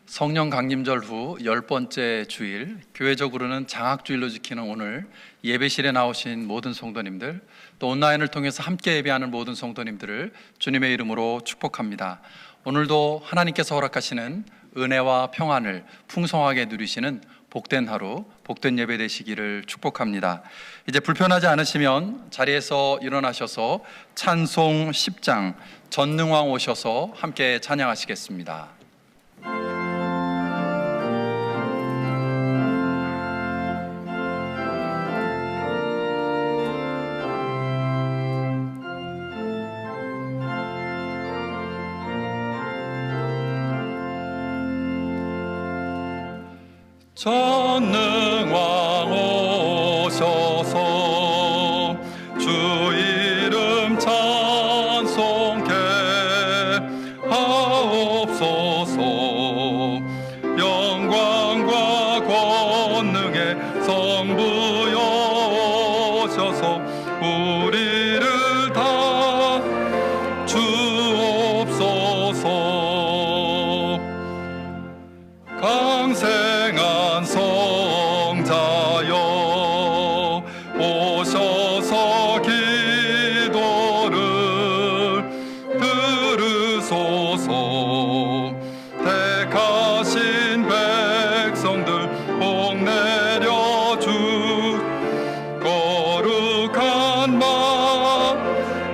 성령 강림절 후 10번째 주일, 교회적으로는 장학주일로 지키는 오늘 예배실에 나오신 모든 성도님들, 또 온라인을 통해서 함께 예배하는 모든 성도님들을 주님의 이름으로 축복합니다. 오늘도 하나님께서 허락하시는 은혜와 평안을 풍성하게 누리시는 복된 하루, 복된 예배 되시기를 축복합니다. 이제 불편하지 않으시면 자리에서 일어나셔서 찬송 10장 전능왕 오셔서 함께 찬양하시겠습니다. 전능왕 오셔서 주 이름 찬송케 하옵소서. 영광과 권능의 성부여 오셔서 우리를 다 주옵소서. 강생한 성자여 오셔서 기도를 들으소서. 택하신 백성들 복내려 주 거룩한 마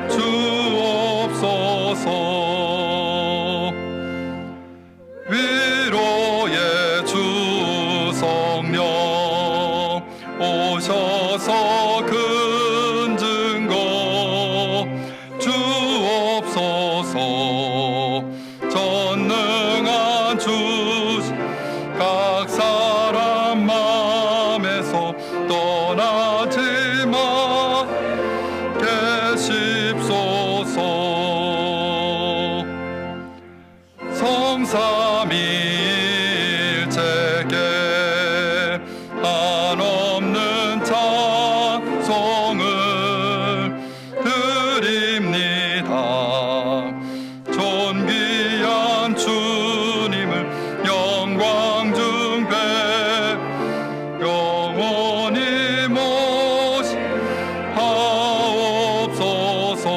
주옵소서. 위로의 주 성령 오셔서 큰 증거 주옵소서. 전능한 주 각 사람 마음에서 떠나지 마 계십소서. 성삼위일체께 한없는 찬송을 드립니다. 존귀한 주님을 영광 중배 영원히 모시하옵소서.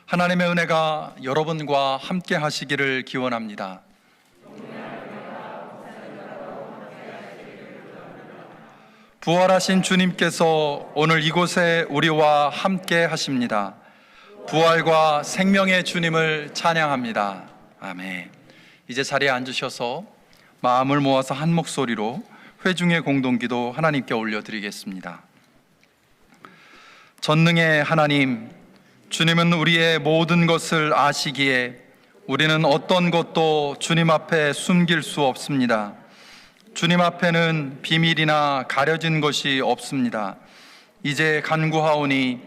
하나님의 은혜가 여러분과 함께 하시기를 기원합니다. 부활하신 주님께서 오늘 이곳에 우리와 함께 하십니다. 부활과 생명의 주님을 찬양합니다. 아멘. 이제 자리에 앉으셔서 마음을 모아서 한 목소리로 회중의 공동기도 하나님께 올려드리겠습니다. 전능의 하나님, 주님은 우리의 모든 것을 아시기에 우리는 어떤 것도 주님 앞에 숨길 수 없습니다. 주님 앞에는 비밀이나 가려진 것이 없습니다. 이제 간구하오니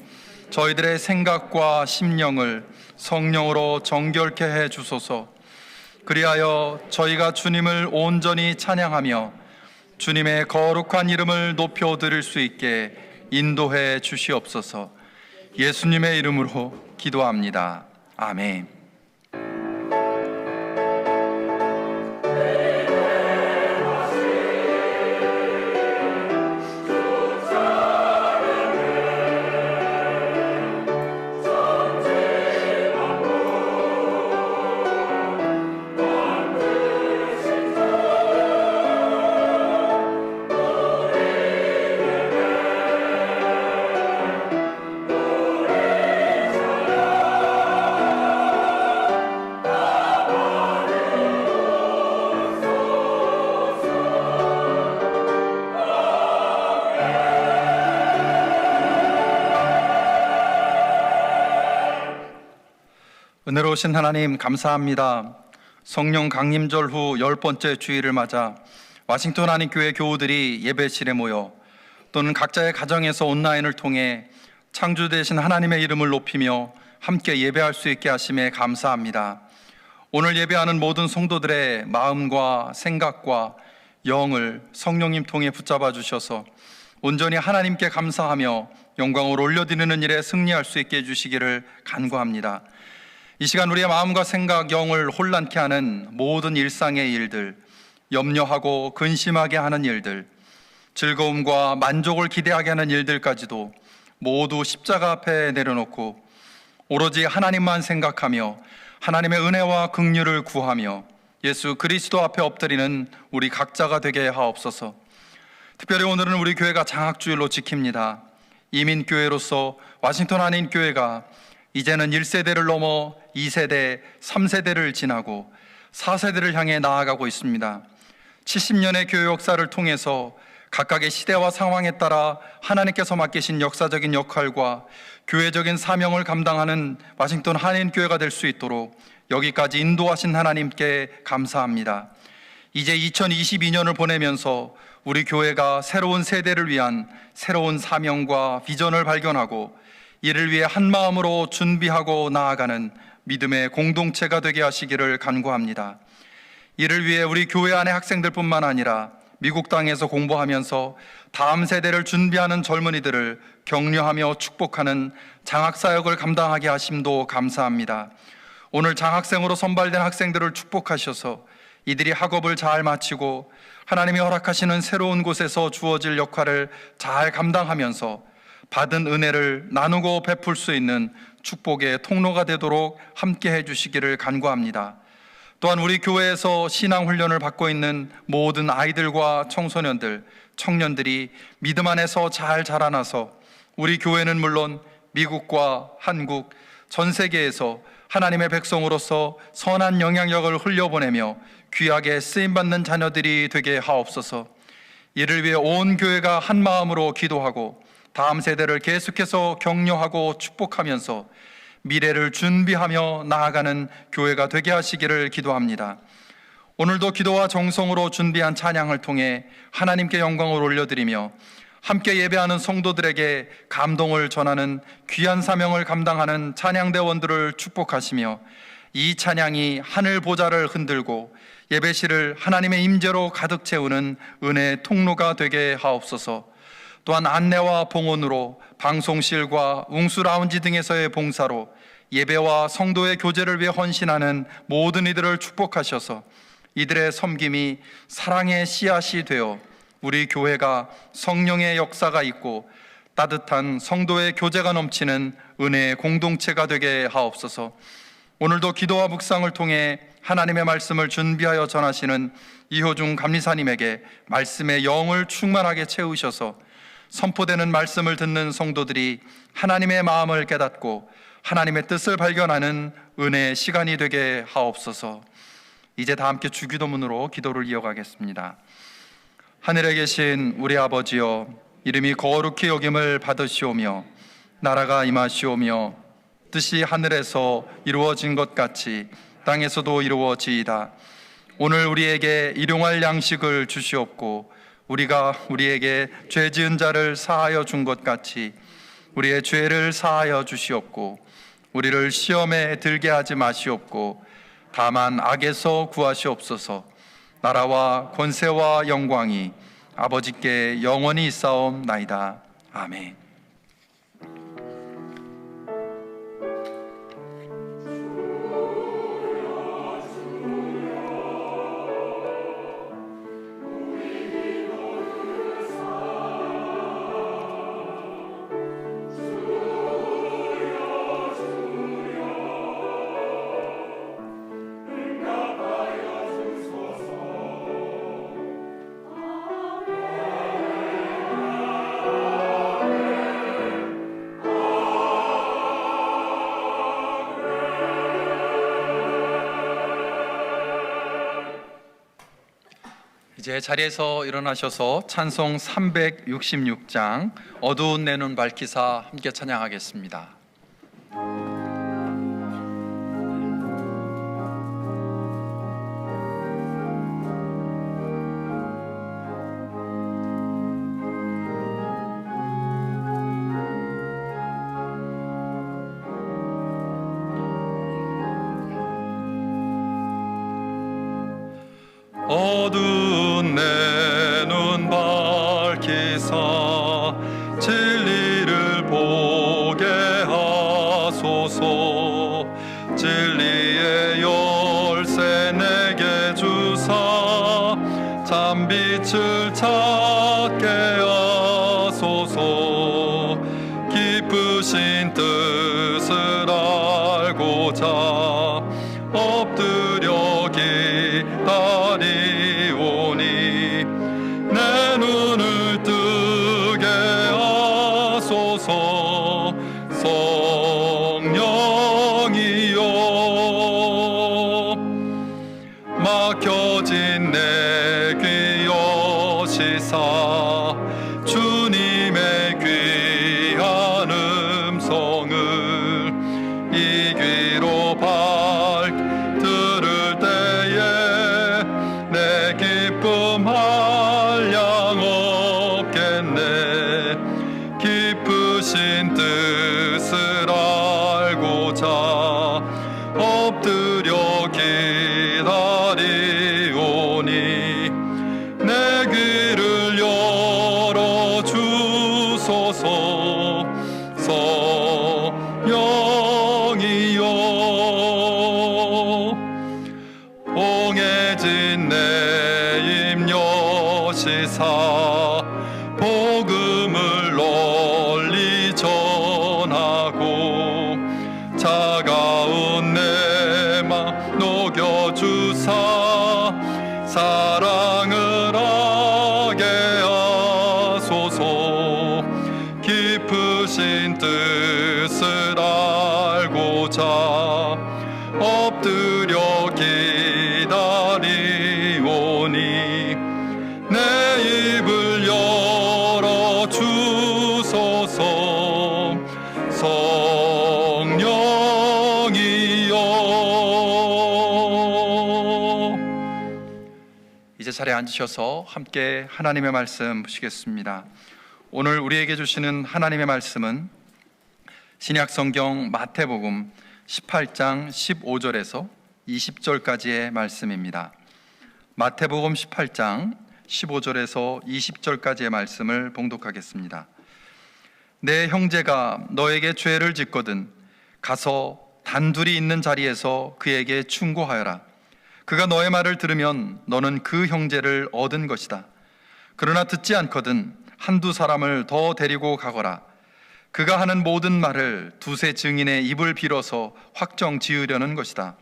저희들의 생각과 심령을 성령으로 정결케 해 주소서. 그리하여 저희가 주님을 온전히 찬양하며 주님의 거룩한 이름을 높여 드릴 수 있게 인도해 주시옵소서. 예수님의 이름으로 기도합니다. 아멘. 은혜로우신 하나님 감사합니다. 성령 강림절 후 10번째 주일을 맞아 와싱턴 한인교회 교우들이 예배실에 모여 또는 각자의 가정에서 온라인을 통해 창조되신 하나님의 이름을 높이며 함께 예배할 수 있게 하심에 감사합니다. 오늘 예배하는 모든 성도들의 마음과 생각과 영을 성령님 통해 붙잡아 주셔서 온전히 하나님께 감사하며 영광을 올려드리는 일에 승리할 수 있게 해주시기를 간구합니다. 이 시간 우리의 마음과 생각, 영을 혼란케 하는 모든 일상의 일들, 염려하고 근심하게 하는 일들, 즐거움과 만족을 기대하게 하는 일들까지도 모두 십자가 앞에 내려놓고 오로지 하나님만 생각하며 하나님의 은혜와 긍휼을 구하며 예수 그리스도 앞에 엎드리는 우리 각자가 되게 하옵소서. 특별히 오늘은 우리 교회가 장학주일로 지킵니다. 이민교회로서 와싱턴 한인교회가 이제는 1세대를 넘어 2세대, 3세대를 지나고 4세대를 향해 나아가고 있습니다. 70년의 교회 역사를 통해서 각각의 시대와 상황에 따라 하나님께서 맡기신 역사적인 역할과 교회적인 사명을 감당하는 와싱턴 한인교회가 될 수 있도록 여기까지 인도하신 하나님께 감사합니다. 이제 2022년을 보내면서 우리 교회가 새로운 세대를 위한 새로운 사명과 비전을 발견하고 이를 위해 한 마음으로 준비하고 나아가는 믿음의 공동체가 되게 하시기를 간구합니다. 이를 위해 우리 교회 안의 학생들뿐만 아니라 미국 땅에서 공부하면서 다음 세대를 준비하는 젊은이들을 격려하며 축복하는 장학사역을 감당하게 하심도 감사합니다. 오늘 장학생으로 선발된 학생들을 축복하셔서 이들이 학업을 잘 마치고 하나님이 허락하시는 새로운 곳에서 주어질 역할을 잘 감당하면서 받은 은혜를 나누고 베풀 수 있는 축복의 통로가 되도록 함께 해주시기를 간구합니다. 또한 우리 교회에서 신앙훈련을 받고 있는 모든 아이들과 청소년들, 청년들이 믿음 안에서 잘 자라나서 우리 교회는 물론 미국과 한국, 전 세계에서 하나님의 백성으로서 선한 영향력을 흘려보내며 귀하게 쓰임받는 자녀들이 되게 하옵소서. 이를 위해 온 교회가 한 마음으로 기도하고 다음 세대를 계속해서 격려하고 축복하면서 미래를 준비하며 나아가는 교회가 되게 하시기를 기도합니다. 오늘도 기도와 정성으로 준비한 찬양을 통해 하나님께 영광을 올려드리며 함께 예배하는 성도들에게 감동을 전하는 귀한 사명을 감당하는 찬양대원들을 축복하시며 이 찬양이 하늘 보좌를 흔들고 예배실을 하나님의 임재로 가득 채우는 은혜의 통로가 되게 하옵소서. 또한 안내와 봉헌으로 방송실과 웅수 라운지 등에서의 봉사로 예배와 성도의 교제를 위해 헌신하는 모든 이들을 축복하셔서 이들의 섬김이 사랑의 씨앗이 되어 우리 교회가 성령의 역사가 있고 따뜻한 성도의 교제가 넘치는 은혜의 공동체가 되게 하옵소서. 오늘도 기도와 묵상을 통해 하나님의 말씀을 준비하여 전하시는 이효중 감리사님에게 말씀의 영을 충만하게 채우셔서 선포되는 말씀을 듣는 성도들이 하나님의 마음을 깨닫고 하나님의 뜻을 발견하는 은혜의 시간이 되게 하옵소서. 이제 다 함께 주기도문으로 기도를 이어가겠습니다. 하늘에 계신 우리 아버지여, 이름이 거룩히 여김을 받으시오며 나라가 임하시오며 뜻이 하늘에서 이루어진 것 같이 땅에서도 이루어지이다. 오늘 우리에게 일용할 양식을 주시옵고 우리가 우리에게 죄 지은 자를 사하여 준 것 같이 우리의 죄를 사하여 주시옵고 우리를 시험에 들게 하지 마시옵고 다만 악에서 구하시옵소서. 나라와 권세와 영광이 아버지께 영원히 있사옵나이다. 아멘. 이제 자리에서 일어나셔서 찬송 366장 어두운 내 눈 밝히사 함께 찬양하겠습니다. 어두운 내 눈 밝히사 참빛을 찾게 하소서. 깊으신 뜻을 알고자 엎드려 기다리오니 내 눈을 뜨게 하소서. 성령이여 막혀진 내 귀 여시사 주님의 귀한 음성을 이 귀로 들을 때에 내 기쁨 한량 없겠네. 깊으신 뜻을 알고자 엎드려 기다리오니 내 귀를 열어 주소서. 성령이여 봉해진 내 입 여시사 복음을 널리 전하고 차가운 내 맘 녹여주사 사랑을 하게 하소서. 깊으신 뜻을 알고자 엎드려 기다리오니 내 입을 열어 주소서. 성령이여 이제 자리에 앉으셔서 함께 하나님의 말씀 보시겠습니다. 오늘 우리에게 주시는 하나님의 말씀은 신약성경 마태복음 18장 15절에서 20절까지의 말씀입니다. 마태복음 18장 15절에서 20절까지의 말씀을 봉독하겠습니다. 내 형제가 너에게 죄를 짓거든 가서 단둘이 있는 자리에서 그에게 충고하여라. 그가 너의 말을 들으면 너는 그 형제를 얻은 것이다. 그러나 듣지 않거든 한두 사람을 더 데리고 가거라. 그가 하는 모든 말을 두세 증인의 입을 빌어서 확정 지으려는 것이다.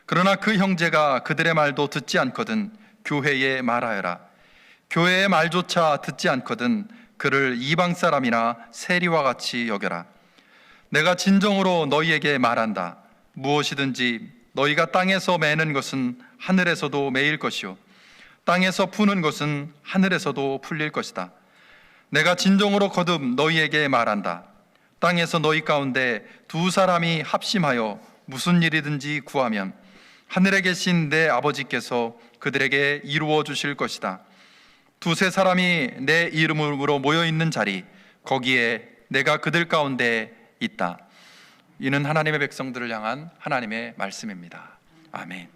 그러나 그 형제가 그들의 말도 듣지 않거든 교회에 말하여라. 교회의 말조차 듣지 않거든 그를 이방 사람이나 세리와 같이 여겨라. 내가 진정으로 너희에게 말한다. 무엇이든지 너희가 땅에서 매는 것은 하늘에서도 매일 것이요 땅에서 푸는 것은 하늘에서도 풀릴 것이다. 내가 진정으로 거듭 너희에게 말한다. 땅에서 너희 가운데 두 사람이 합심하여 무슨 일이든지 구하면 하늘에 계신 내 아버지께서 그들에게 이루어 주실 것이다. 두세 사람이 내 이름으로 모여 있는 자리 거기에 내가 그들 가운데 있다. 이는 하나님의 백성들을 향한 하나님의 말씀입니다. 아멘.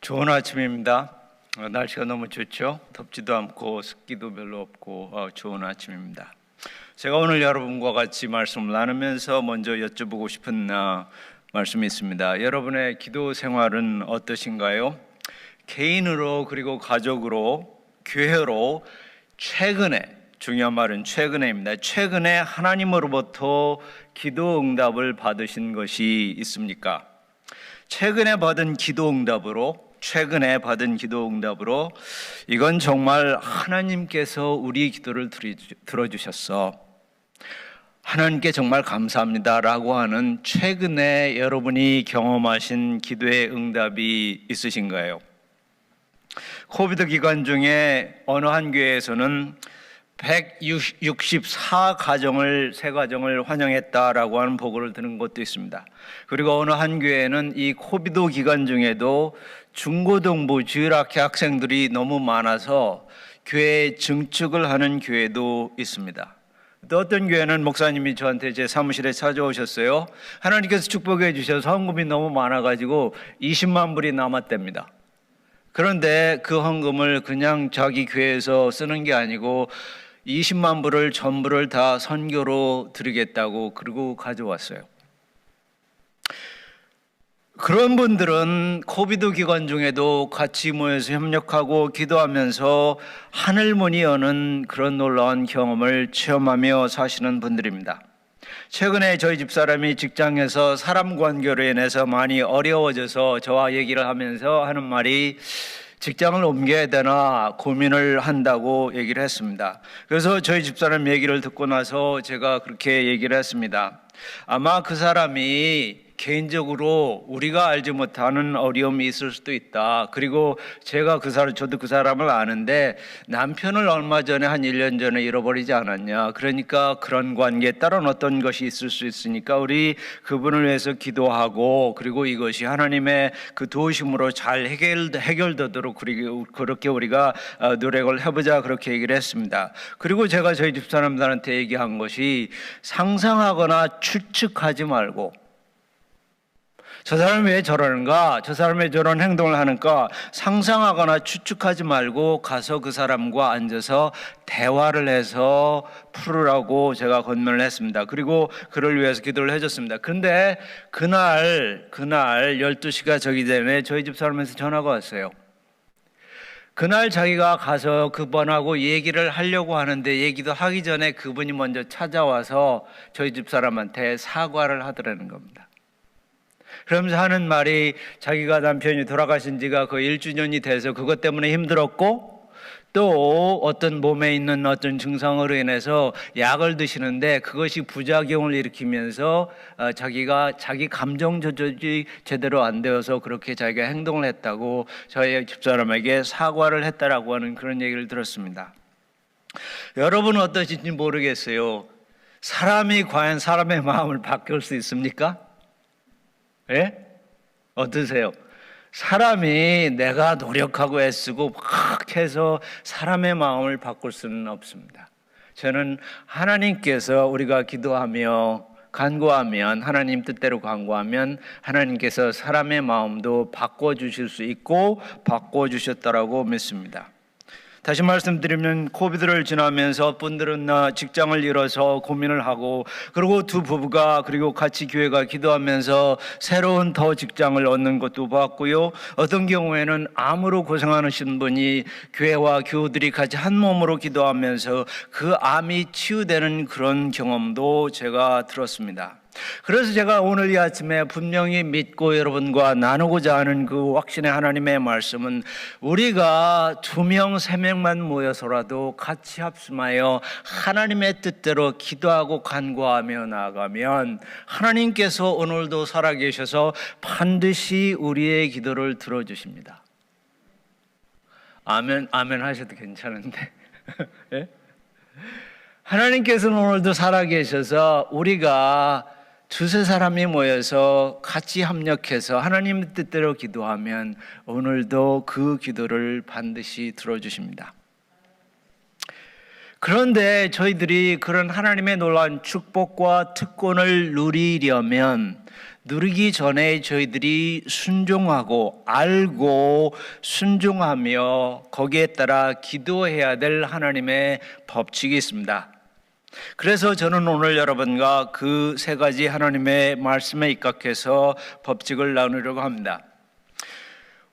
좋은 아침입니다. 날씨가 너무 좋죠. 덥지도 않고 습기도 별로 없고 좋은 아침입니다. 제가 오늘 여러분과 같이 말씀을 나누면서 먼저 여쭤보고 싶은 말씀이 있습니다. 여러분의 기도 생활은 어떠신가요? 개인으로 그리고 가족으로 교회로 최근에, 중요한 말은 최근에입니다. 최근에 하나님으로부터 기도 응답을 받으신 것이 있습니까? 최근에 받은 기도 응답으로 이건 정말 하나님께서 우리 기도를 들어주셨어, 하나님께 정말 감사합니다라고 하는 최근에 여러분이 경험하신 기도의 응답이 있으신가요? 코비드 기간 중에 어느 한 교회에서는 164가정을 새 가정을 환영했다라고 하는 보고를 들은 것도 있습니다. 그리고 어느 한 교회는 이 코비드 기간 중에도 중고등부 주일학교 학생들이 너무 많아서 교회 증축을 하는 교회도 있습니다. 또 어떤 교회는 목사님이 저한테 제 사무실에 찾아오셨어요. 하나님께서 축복해 주셔서 헌금이 너무 많아가지고 20만 불이 남았답니다. 그런데 그 헌금을 그냥 자기 교회에서 쓰는 게 아니고 20만 불을 전부를 다 선교로 드리겠다고 그러고 가져왔어요. 그런 분들은 코비드 기간 중에도 같이 모여서 협력하고 기도하면서 하늘문이 여는 그런 놀라운 경험을 체험하며 사시는 분들입니다. 최근에 저희 집사람이 직장에서 사람 관계로 인해서 많이 어려워져서 저와 얘기를 하면서 하는 말이 직장을 옮겨야 되나 고민을 한다고 얘기를 했습니다. 그래서 저희 집사람 얘기를 듣고 나서 제가 그렇게 얘기를 했습니다. 아마 그 사람이 개인적으로 우리가 알지 못하는 어려움이 있을 수도 있다. 그리고 저도 그 사람을 아는데 남편을 얼마 전에 한 1년 전에 잃어버리지 않았냐. 그러니까 그런 관계에 따른 어떤 것이 있을 수 있으니까 우리 그분을 위해서 기도하고, 그리고 이것이 하나님의 그 도우심으로 잘 해결되도록 그렇게 우리가 노력을 해보자, 그렇게 얘기를 했습니다. 그리고 제가 저희 집사람들한테 얘기한 것이, 상상하거나 추측하지 말고 저 사람이 왜 저러는가, 저 사람이 저런 행동을 하는가 상상하거나 추측하지 말고 가서 그 사람과 앉아서 대화를 해서 풀으라고 제가 권면을 했습니다. 그리고 그를 위해서 기도를 해줬습니다. 근데 그날 12시가 저기 전에 저희 집 사람에서 전화가 왔어요. 그날 자기가 가서 그분하고 얘기를 하려고 하는데 얘기도 하기 전에 그분이 먼저 찾아와서 저희 집 사람한테 사과를 하더라는 겁니다. 그러면서 하는 말이, 자기가 남편이 돌아가신 지가 거의 1주년이 돼서 그것 때문에 힘들었고, 또 어떤 몸에 있는 어떤 증상으로 인해서 약을 드시는데 그것이 부작용을 일으키면서 자기 감정 조절이 제대로 안 되어서 그렇게 자기가 행동을 했다고 저희 집사람에게 사과를 했다라고 하는 그런 얘기를 들었습니다. 여러분은 어떠신지 모르겠어요. 사람이 과연 사람의 마음을 바꿀 수 있습니까? 예? 어떠세요? 사람이 내가 노력하고 애쓰고 막 해서 사람의 마음을 바꿀 수는 없습니다. 저는 하나님께서 우리가 기도하며 간구하면, 하나님 뜻대로 간구하면 하나님께서 사람의 마음도 바꿔주실 수 있고 바꿔주셨다라고 믿습니다. 다시 말씀드리면, 코비드를 지나면서 분들은 직장을 잃어서 고민을 하고, 그리고 두 부부가 그리고 같이 교회가 기도하면서 새로운 더 직장을 얻는 것도 봤고요. 어떤 경우에는 암으로 고생하시는 분이 교회와 교우들이 같이 한 몸으로 기도하면서 그 암이 치유되는 그런 경험도 제가 들었습니다. 그래서 제가 오늘 이 아침에 분명히 믿고 여러분과 나누고자 하는 그 확신의 하나님의 말씀은, 우리가 2명, 3명만 모여서라도 같이 합심하여 하나님의 뜻대로 기도하고 간구하며 나아가면 하나님께서 오늘도 살아계셔서 반드시 우리의 기도를 들어주십니다. 아멘 하셔도 괜찮은데 네? 하나님께서는 오늘도 살아계셔서 우리가 2-3사람이 모여서 같이 합력해서 하나님의 뜻대로 기도하면 오늘도 그 기도를 반드시 들어주십니다. 그런데 저희들이 그런 하나님의 놀라운 축복과 특권을 누리려면 누리기 전에 저희들이 순종하고 알고 순종하며 거기에 따라 기도해야 될 하나님의 법칙이 있습니다. 그래서 저는 오늘 여러분과 그 세 가지 하나님의 말씀에 입각해서 법칙을 나누려고 합니다.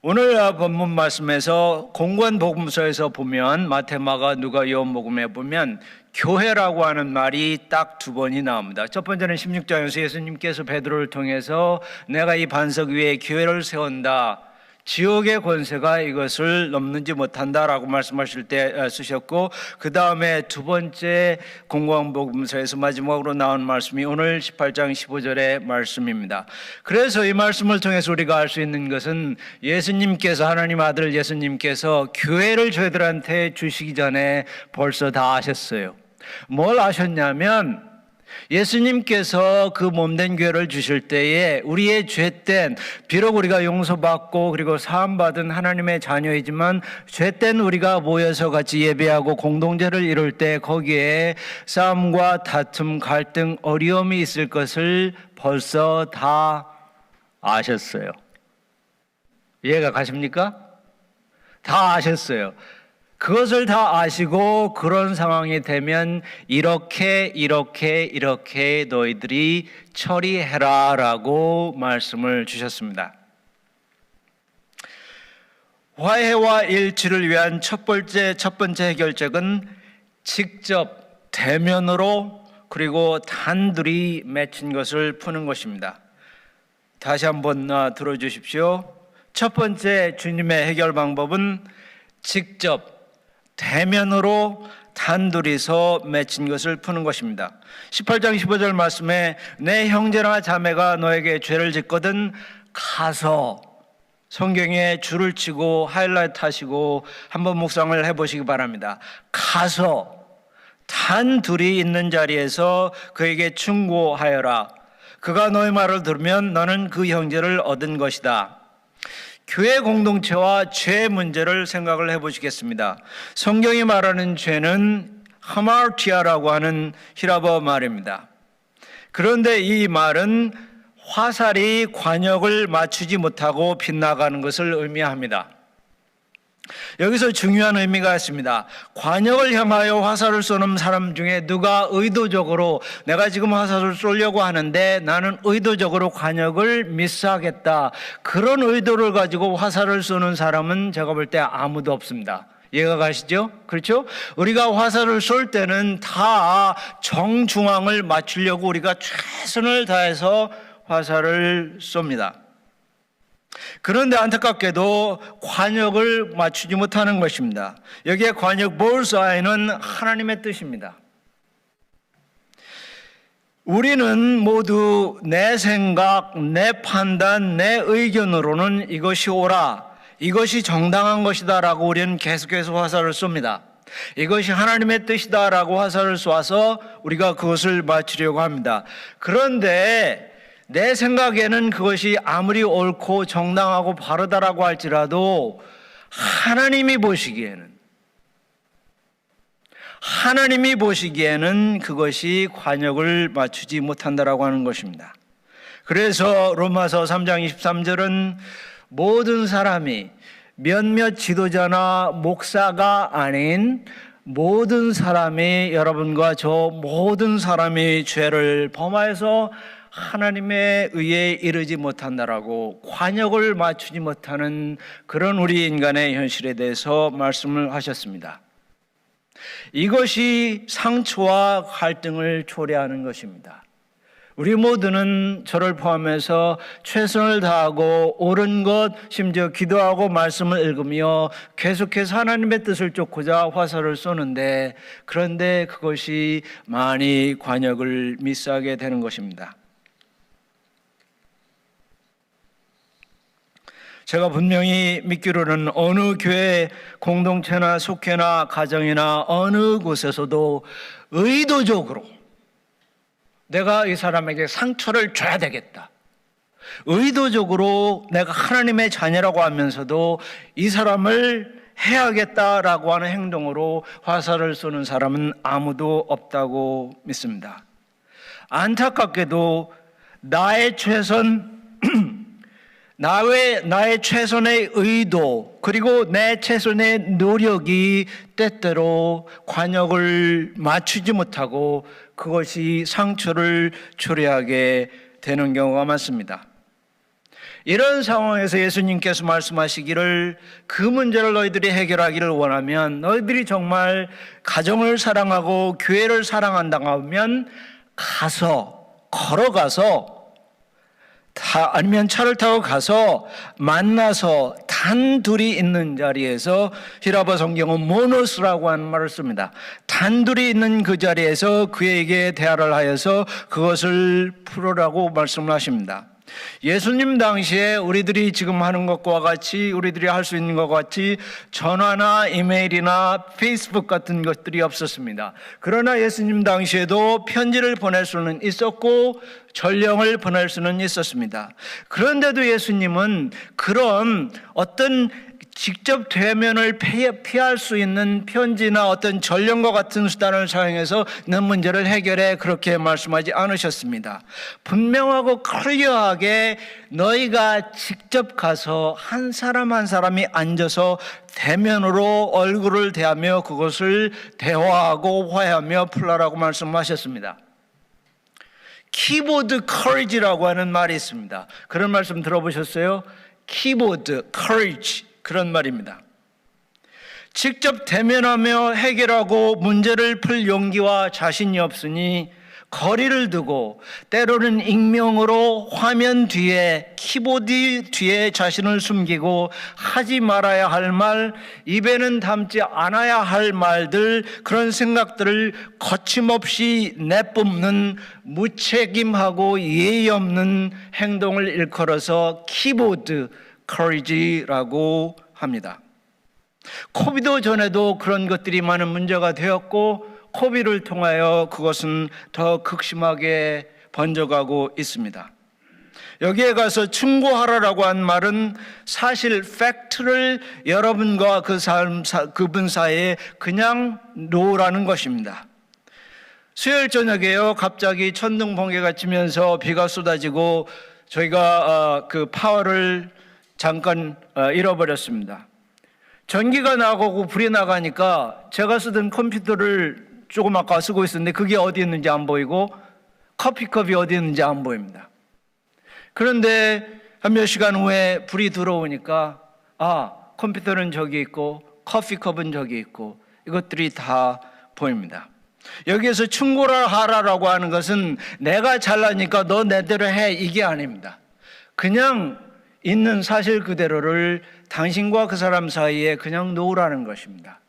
오늘 본문 말씀에서 공관복음서에서 보면 마태, 마가, 누가, 요한복음에 보면 교회라고 하는 말이 딱 두 번이 나옵니다. 첫 번째는 16장에서 예수님께서 베드로를 통해서 내가 이 반석 위에 교회를 세운다, 지옥의 권세가 이것을 넘는지 못한다라고 말씀하실 때 쓰셨고, 그 다음에 두 번째 공관복음서에서 마지막으로 나온 말씀이 오늘 18장 15절의 말씀입니다. 그래서 이 말씀을 통해서 우리가 알 수 있는 것은 예수님께서, 하나님 아들 예수님께서 교회를 저희들한테 주시기 전에 벌써 다 아셨어요. 뭘 아셨냐면 예수님께서 그 몸된 교회를 주실 때에 우리의 죄된, 비록 우리가 용서받고 그리고 사함받은 하나님의 자녀이지만 죄된 우리가 모여서 같이 예배하고 공동체를 이룰 때 거기에 싸움과 다툼, 갈등, 어려움이 있을 것을 벌써 다 아셨어요. 이해가 가십니까? 다 아셨어요. 그것을 다 아시고 그런 상황이 되면 이렇게 너희들이 처리해라 라고 말씀을 주셨습니다. 화해와 일치를 위한 첫 번째 해결책은 직접 대면으로 그리고 단둘이 맺힌 것을 푸는 것입니다. 다시 한번 들어주십시오. 첫 번째 주님의 해결 방법은 직접 대면으로 단둘이서 맺힌 것을 푸는 것입니다. 18장 15절 말씀에 내 형제나 자매가 너에게 죄를 짓거든 가서, 성경에 줄을 치고 하이라이트 하시고 한번 묵상을 해보시기 바랍니다. 가서 단둘이 있는 자리에서 그에게 충고하여라. 그가 너의 말을 들으면 너는 그 형제를 얻은 것이다. 교회 공동체와 죄 문제를 생각을 해보시겠습니다. 성경이 말하는 죄는 하마르티아라고 하는 히라버 말입니다. 그런데 이 말은 화살이 관역을 맞추지 못하고 빗나가는 것을 의미합니다. 여기서 중요한 의미가 있습니다. 관역을 향하여 화살을 쏘는 사람 중에 누가 의도적으로 내가 지금 화살을 쏘려고 하는데 나는 의도적으로 관역을 미스하겠다, 그런 의도를 가지고 화살을 쏘는 사람은 제가 볼 때 아무도 없습니다. 이해가 가시죠? 그렇죠? 우리가 화살을 쏠 때는 다 정중앙을 맞추려고 우리가 최선을 다해서 화살을 쏩니다. 그런데 안타깝게도 관역을 맞추지 못하는 것입니다. 여기에 관역 볼사이는 하나님의 뜻입니다. 우리는 모두 내 생각, 내 판단, 내 의견으로는 이것이 옳아, 이것이 정당한 것이다 라고 우리는 계속해서 화살을 쏩니다. 이것이 하나님의 뜻이다 라고 화살을 쏘아서 우리가 그것을 맞추려고 합니다. 그런데 내 생각에는 그것이 아무리 옳고 정당하고 바르다라고 할지라도 하나님이 보시기에는 그것이 관역을 맞추지 못한다라고 하는 것입니다. 그래서 로마서 3장 23절은 모든 사람이, 몇몇 지도자나 목사가 아닌 모든 사람이, 여러분과 저 모든 사람이 죄를 범하여서 하나님의 의에 이르지 못한다라고, 관역을 맞추지 못하는 그런 우리 인간의 현실에 대해서 말씀을 하셨습니다. 이것이 상처와 갈등을 초래하는 것입니다. 우리 모두는 저를 포함해서 최선을 다하고 옳은 것, 심지어 기도하고 말씀을 읽으며 계속해서 하나님의 뜻을 쫓고자 화살을 쏘는데, 그런데 그것이 많이 관역을 미스하게 되는 것입니다. 제가 분명히 믿기로는 어느 교회 공동체나 속회나 가정이나 어느 곳에서도 의도적으로 내가 이 사람에게 상처를 줘야 되겠다, 의도적으로 내가 하나님의 자녀라고 하면서도 이 사람을 해야겠다라고 하는 행동으로 화살을 쏘는 사람은 아무도 없다고 믿습니다. 안타깝게도 나의 최선, 나의 최선의 의도 그리고 내 최선의 노력이 때때로 관역을 맞추지 못하고 그것이 상처를 초래하게 되는 경우가 많습니다. 이런 상황에서 예수님께서 말씀하시기를 그 문제를 너희들이 해결하기를 원하면 너희들이 정말 가정을 사랑하고 교회를 사랑한다면 걸어가서 아니면 차를 타고 가서 만나서 단둘이 있는 자리에서 히라보 성경은 모노스라고 하는 말을 씁니다. 단둘이 있는 그 자리에서 그에게 대화를 하여서 그것을 풀으라고 말씀을 하십니다. 예수님 당시에 우리들이 지금 하는 것과 같이 우리들이 할 수 있는 것과 같이 전화나 이메일이나 페이스북 같은 것들이 없었습니다. 그러나 예수님 당시에도 편지를 보낼 수는 있었고 전령을 보낼 수는 있었습니다. 그런데도 예수님은 그런 어떤 직접 대면을 피할 수 있는 편지나 어떤 전령과 같은 수단을 사용해서 는 문제를 해결해 그렇게 말씀하지 않으셨습니다. 분명하고 클리어하게 너희가 직접 가서 한 사람 한 사람이 앉아서 대면으로 얼굴을 대하며 그것을 대화하고 화해하며 풀라라고 말씀하셨습니다. 키보드 커리지라고 하는 말이 있습니다. 그런 말씀 들어보셨어요? 키보드 커리지, 그런 말입니다. 직접 대면하며 해결하고 문제를 풀 용기와 자신이 없으니 거리를 두고 때로는 익명으로 화면 뒤에 키보드 뒤에 자신을 숨기고 하지 말아야 할 말, 입에는 담지 않아야 할 말들, 그런 생각들을 거침없이 내뿜는 무책임하고 예의 없는 행동을 일컬어서 키보드 커리지라고 합니다. 코비드 전에도 그런 것들이 많은 문제가 되었고 코비드를 통하여 그것은 더 극심하게 번져가고 있습니다. 여기에 가서 충고하라라고 한 말은 사실 팩트를 여러분과 그분 사이에 그냥 놓으라는 것입니다. 수요일 저녁에요, 갑자기 천둥 번개가 치면서 비가 쏟아지고 저희가 그 파워를 잠깐 잃어버렸습니다. 전기가 나가고 불이 나가니까 제가 쓰던 컴퓨터를 조금 아까 쓰고 있었는데 그게 어디 있는지 안 보이고 커피컵이 어디 있는지 안 보입니다. 그런데 한 몇 시간 후에 불이 들어오니까 컴퓨터는 저기 있고 커피컵은 저기 있고 이것들이 다 보입니다. 여기에서 충고를 하라라고 하는 것은 내가 잘나니까 너 내대로 해, 이게 아닙니다. 그냥 있는 사실 그대로를 당신과 그 사람 사이에 그냥 놓으라는 것입니다.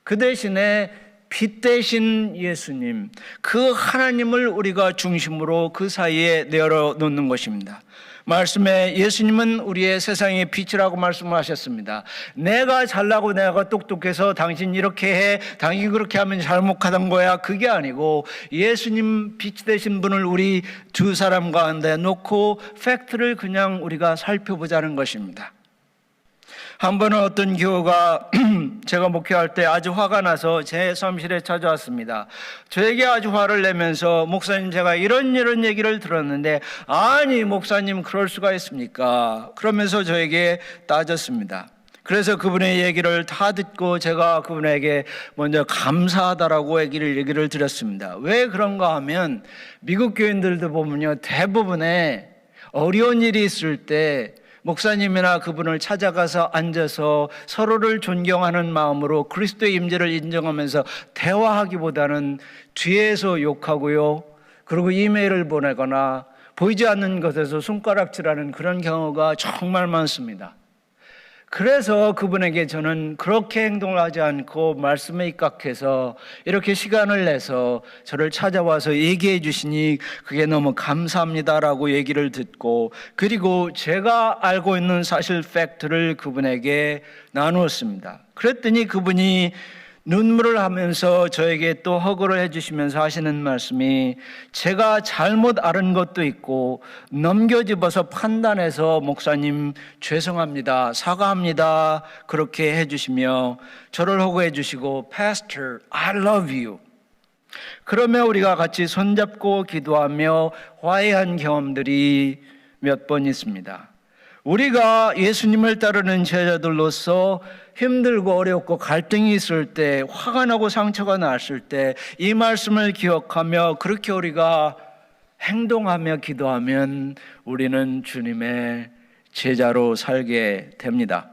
그 대신에 빛 대신 예수님, 그 하나님을 우리가 중심으로 그 사이에 내어놓는 것입니다. 말씀에 예수님은 우리의 세상의 빛이라고 말씀하셨습니다. 내가 잘나고 내가 똑똑해서 당신 이렇게 해, 당신 그렇게 하면 잘못하던 거야, 그게 아니고 예수님 빛 되신 분을 우리 두 사람 가운데 놓고 팩트를 그냥 우리가 살펴보자는 것입니다. 한 번은 어떤 교우가 제가 목회할 때 아주 화가 나서 제 사무실에 찾아왔습니다. 저에게 아주 화를 내면서 목사님, 제가 이런 얘기를 들었는데 아니 목사님 그럴 수가 있습니까? 그러면서 저에게 따졌습니다. 그래서 그분의 얘기를 다 듣고 제가 그분에게 먼저 감사하다라고 얘기를 드렸습니다. 왜 그런가 하면 미국 교인들도 보면요, 대부분의 어려운 일이 있을 때 목사님이나 그분을 찾아가서 앉아서 서로를 존경하는 마음으로 그리스도의 임재를 인정하면서 대화하기보다는 뒤에서 욕하고요, 그리고 이메일을 보내거나 보이지 않는 것에서 손가락질하는 그런 경우가 정말 많습니다. 그래서 그분에게 저는 그렇게 행동을 하지 않고 말씀에 입각해서 이렇게 시간을 내서 저를 찾아와서 얘기해 주시니 그게 너무 감사합니다라고 얘기를 듣고, 그리고 제가 알고 있는 사실 팩트를 그분에게 나누었습니다. 그랬더니 그분이 눈물을 하면서 저에게 또 허구를 해주시면서 하시는 말씀이, 제가 잘못 알은 것도 있고 넘겨집어서 판단해서 목사님 죄송합니다, 사과합니다, 그렇게 해주시며 저를 허구해 주시고 Pastor, I love you, 그러면 우리가 같이 손잡고 기도하며 화해한 경험들이 몇 번 있습니다. 우리가 예수님을 따르는 제자들로서 힘들고 어렵고 갈등이 있을 때, 화가 나고 상처가 났을 때 이 말씀을 기억하며 그렇게 우리가 행동하며 기도하면 우리는 주님의 제자로 살게 됩니다.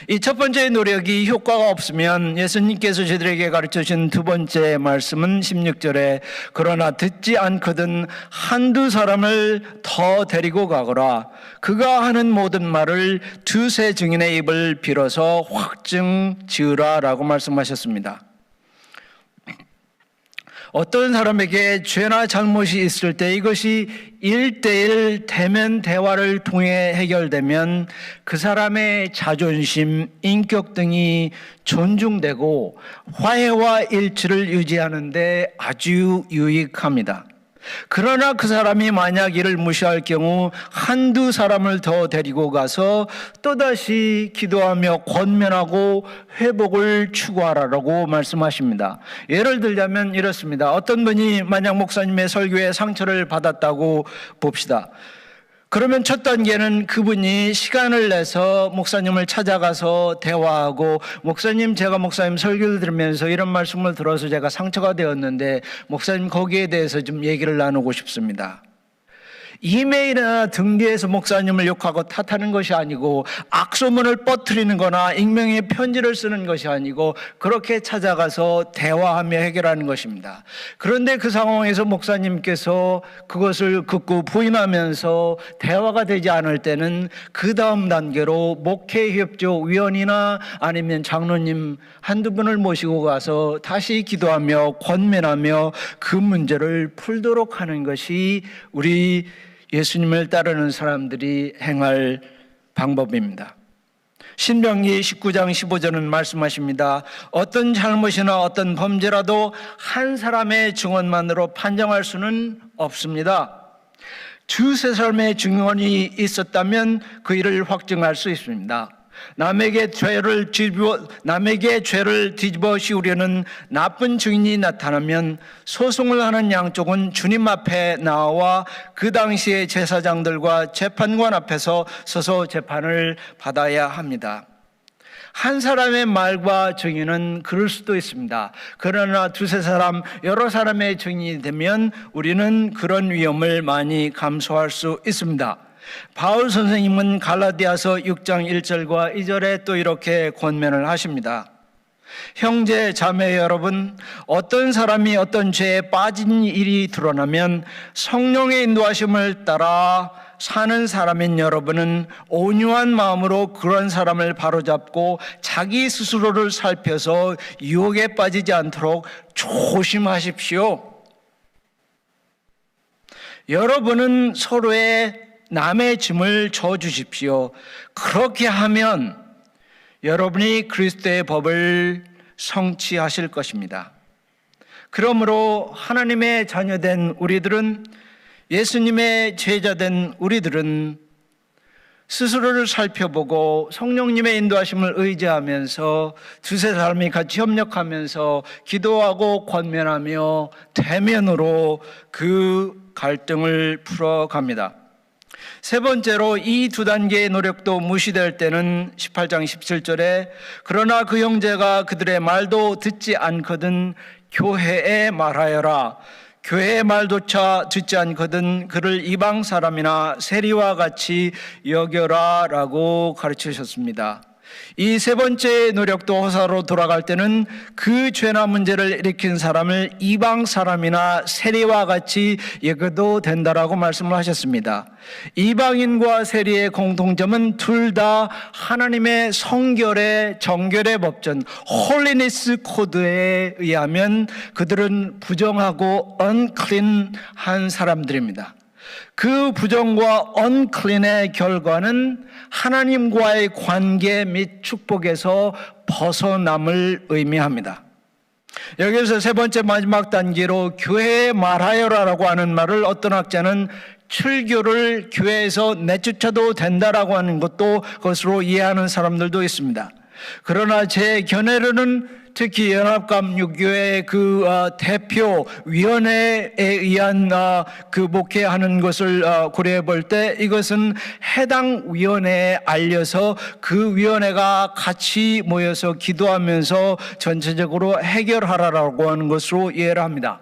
이 첫 번째 노력이 효과가 없으면 예수님께서 저희들에게 가르쳐주신 두 번째 말씀은 16절에 그러나 듣지 않거든 한두 사람을 더 데리고 가거라. 그가 하는 모든 말을 두세 증인의 입을 빌어서 확증 지으라 라고 말씀하셨습니다. 어떤 사람에게 죄나 잘못이 있을 때 이것이 1대1 대면 대화를 통해 해결되면 그 사람의 자존심, 인격 등이 존중되고 화해와 일치를 유지하는 데 아주 유익합니다. 그러나 그 사람이 만약 이를 무시할 경우 한두 사람을 더 데리고 가서 또다시 기도하며 권면하고 회복을 추구하라고 말씀하십니다. 예를 들자면 이렇습니다. 어떤 분이 만약 목사님의 설교에 상처를 받았다고 봅시다. 그러면 첫 단계는 그분이 시간을 내서 목사님을 찾아가서 대화하고 목사님, 제가 목사님 설교를 들으면서 이런 말씀을 들어서 제가 상처가 되었는데 목사님 거기에 대해서 좀 얘기를 나누고 싶습니다. 이메일이나 등 뒤에서 목사님을 욕하고 탓하는 것이 아니고 악소문을 퍼뜨리는 거나 익명의 편지를 쓰는 것이 아니고 그렇게 찾아가서 대화하며 해결하는 것입니다. 그런데 그 상황에서 목사님께서 그것을 극구 부인하면서 대화가 되지 않을 때는 그 다음 단계로 목회협조위원이나 아니면 장로님 한두 분을 모시고 가서 다시 기도하며 권면하며 그 문제를 풀도록 하는 것이 우리 예수님을 따르는 사람들이 행할 방법입니다. 신명기 19장 15절은 말씀하십니다. 어떤 잘못이나 어떤 범죄라도 한 사람의 증언만으로 판정할 수는 없습니다. 두세 사람의 증언이 있었다면 그 일을 확증할 수 있습니다. 남에게 죄를 뒤집어 씌우려는 나쁜 증인이 나타나면 소송을 하는 양쪽은 주님 앞에 나와 그 당시의 제사장들과 재판관 앞에서 서서 재판을 받아야 합니다. 한 사람의 말과 증인은 그럴 수도 있습니다. 그러나 두세 사람, 여러 사람의 증인이 되면 우리는 그런 위험을 많이 감수할 수 있습니다. 바울 선생님은 갈라디아서 6장 1절과 2절에 또 이렇게 권면을 하십니다. 형제 자매 여러분, 어떤 사람이 어떤 죄에 빠진 일이 드러나면 성령의 인도하심을 따라 사는 사람인 여러분은 온유한 마음으로 그런 사람을 바로잡고 자기 스스로를 살펴서 유혹에 빠지지 않도록 조심하십시오. 여러분은 서로의 남의 짐을 져주십시오. 그렇게 하면 여러분이 그리스도의 법을 성취하실 것입니다. 그러므로 하나님의 자녀된 우리들은, 예수님의 제자된 우리들은 스스로를 살펴보고 성령님의 인도하심을 의지하면서 두세 사람이 같이 협력하면서 기도하고 권면하며 대면으로 그 갈등을 풀어갑니다. 세 번째로 이 두 단계의 노력도 무시될 때는 18장 17절에 그러나 그 형제가 그들의 말도 듣지 않거든 교회에 말하여라. 교회의 말조차 듣지 않거든 그를 이방 사람이나 세리와 같이 여겨라 라고 가르치셨습니다. 이 세 번째 노력도 허사로 돌아갈 때는 그 죄나 문제를 일으킨 사람을 이방 사람이나 세리와 같이 여겨도 된다라고 말씀을 하셨습니다. 이방인과 세리의 공통점은 둘 다 하나님의 성결의 정결의 법전 홀리니스 코드에 의하면 그들은 부정하고 unclean한 사람들입니다. 그 부정과 unclean의 결과는 하나님과의 관계 및 축복에서 벗어남을 의미합니다. 여기서 세 번째 마지막 단계로 교회에 말하여라라고 하는 말을 어떤 학자는 출교를 교회에서 내쫓아도 된다라고 하는 것도 그것으로 이해하는 사람들도 있습니다. 그러나 제 견해로는 특히 연합감육교회 그 대표 위원회에 의한 그 목회하는 것을 고려해 볼 때 이것은 해당 위원회에 알려서 그 위원회가 같이 모여서 기도하면서 전체적으로 해결하라라고 하는 것으로 이해를 합니다.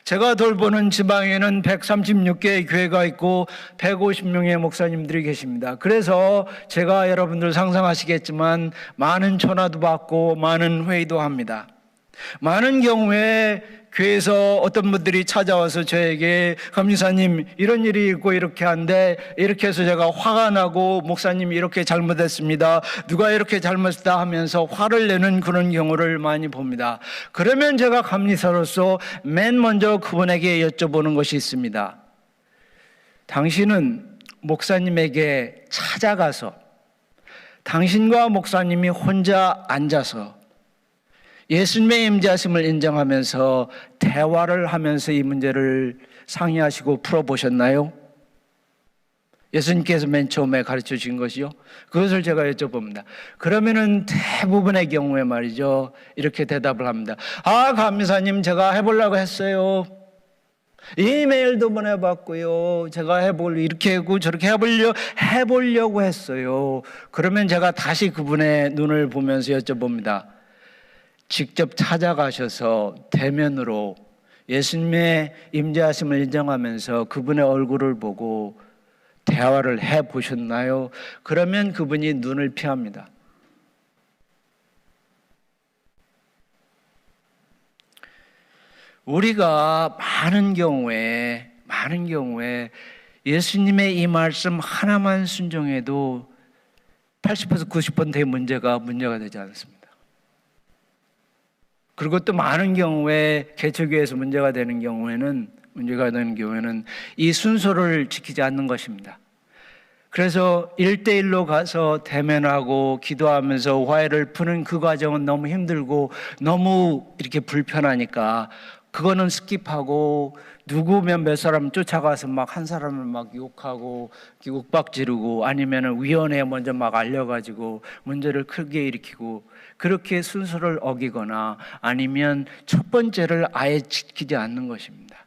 제가 돌보는 지방에는 136개의 교회가 있고 150명의 목사님들이 계십니다. 그래서 제가 여러분들 상상하시겠지만 많은 전화도 받고 많은 회의도 합니다. 많은 경우에 교회에서 어떤 분들이 찾아와서 저에게 감리사님 이런 일이 있고 이렇게 한데 이렇게 해서 제가 화가 나고 목사님이 이렇게 잘못했습니다. 누가 이렇게 잘못했다 하면서 화를 내는 그런 경우를 많이 봅니다. 그러면 제가 감리사로서 맨 먼저 그분에게 여쭤보는 것이 있습니다. 당신은 목사님에게 찾아가서 당신과 목사님이 혼자 앉아서 예수님의 임재하심을 인정하면서 대화를 하면서 이 문제를 상의하시고 풀어보셨나요? 예수님께서 맨 처음에 가르쳐 주신 것이요. 그것을 제가 여쭤봅니다. 그러면은 대부분의 경우에 말이죠, 이렇게 대답을 합니다. 감리사님 제가 해보려고 했어요. 이메일도 보내봤고요. 제가 이렇게 하고 저렇게 해보려고 했어요. 그러면 제가 다시 그분의 눈을 보면서 여쭤봅니다. 직접 찾아가셔서 대면으로 예수님의 임재하심을 인정하면서 그분의 얼굴을 보고 대화를 해보셨나요? 그러면 그분이 눈을 피합니다. 우리가 많은 경우에 예수님의 이 말씀 하나만 순종해도 80% 90%의 문제가 되지 않습니다. 그리고 또 많은 경우에 개척교회에서 문제가 되는 경우에는 이 순서를 지키지 않는 것입니다. 그래서 1대1로 가서 대면하고 기도하면서 화해를 푸는 그 과정은 너무 힘들고 너무 이렇게 불편하니까 그거는 스킵하고 누구면 몇 사람 쫓아가서 막 한 사람을 막 욕하고 욱박지르고 아니면은 위원회에 먼저 막 알려가지고 문제를 크게 일으키고 그렇게 순서를 어기거나 아니면 첫 번째를 아예 지키지 않는 것입니다.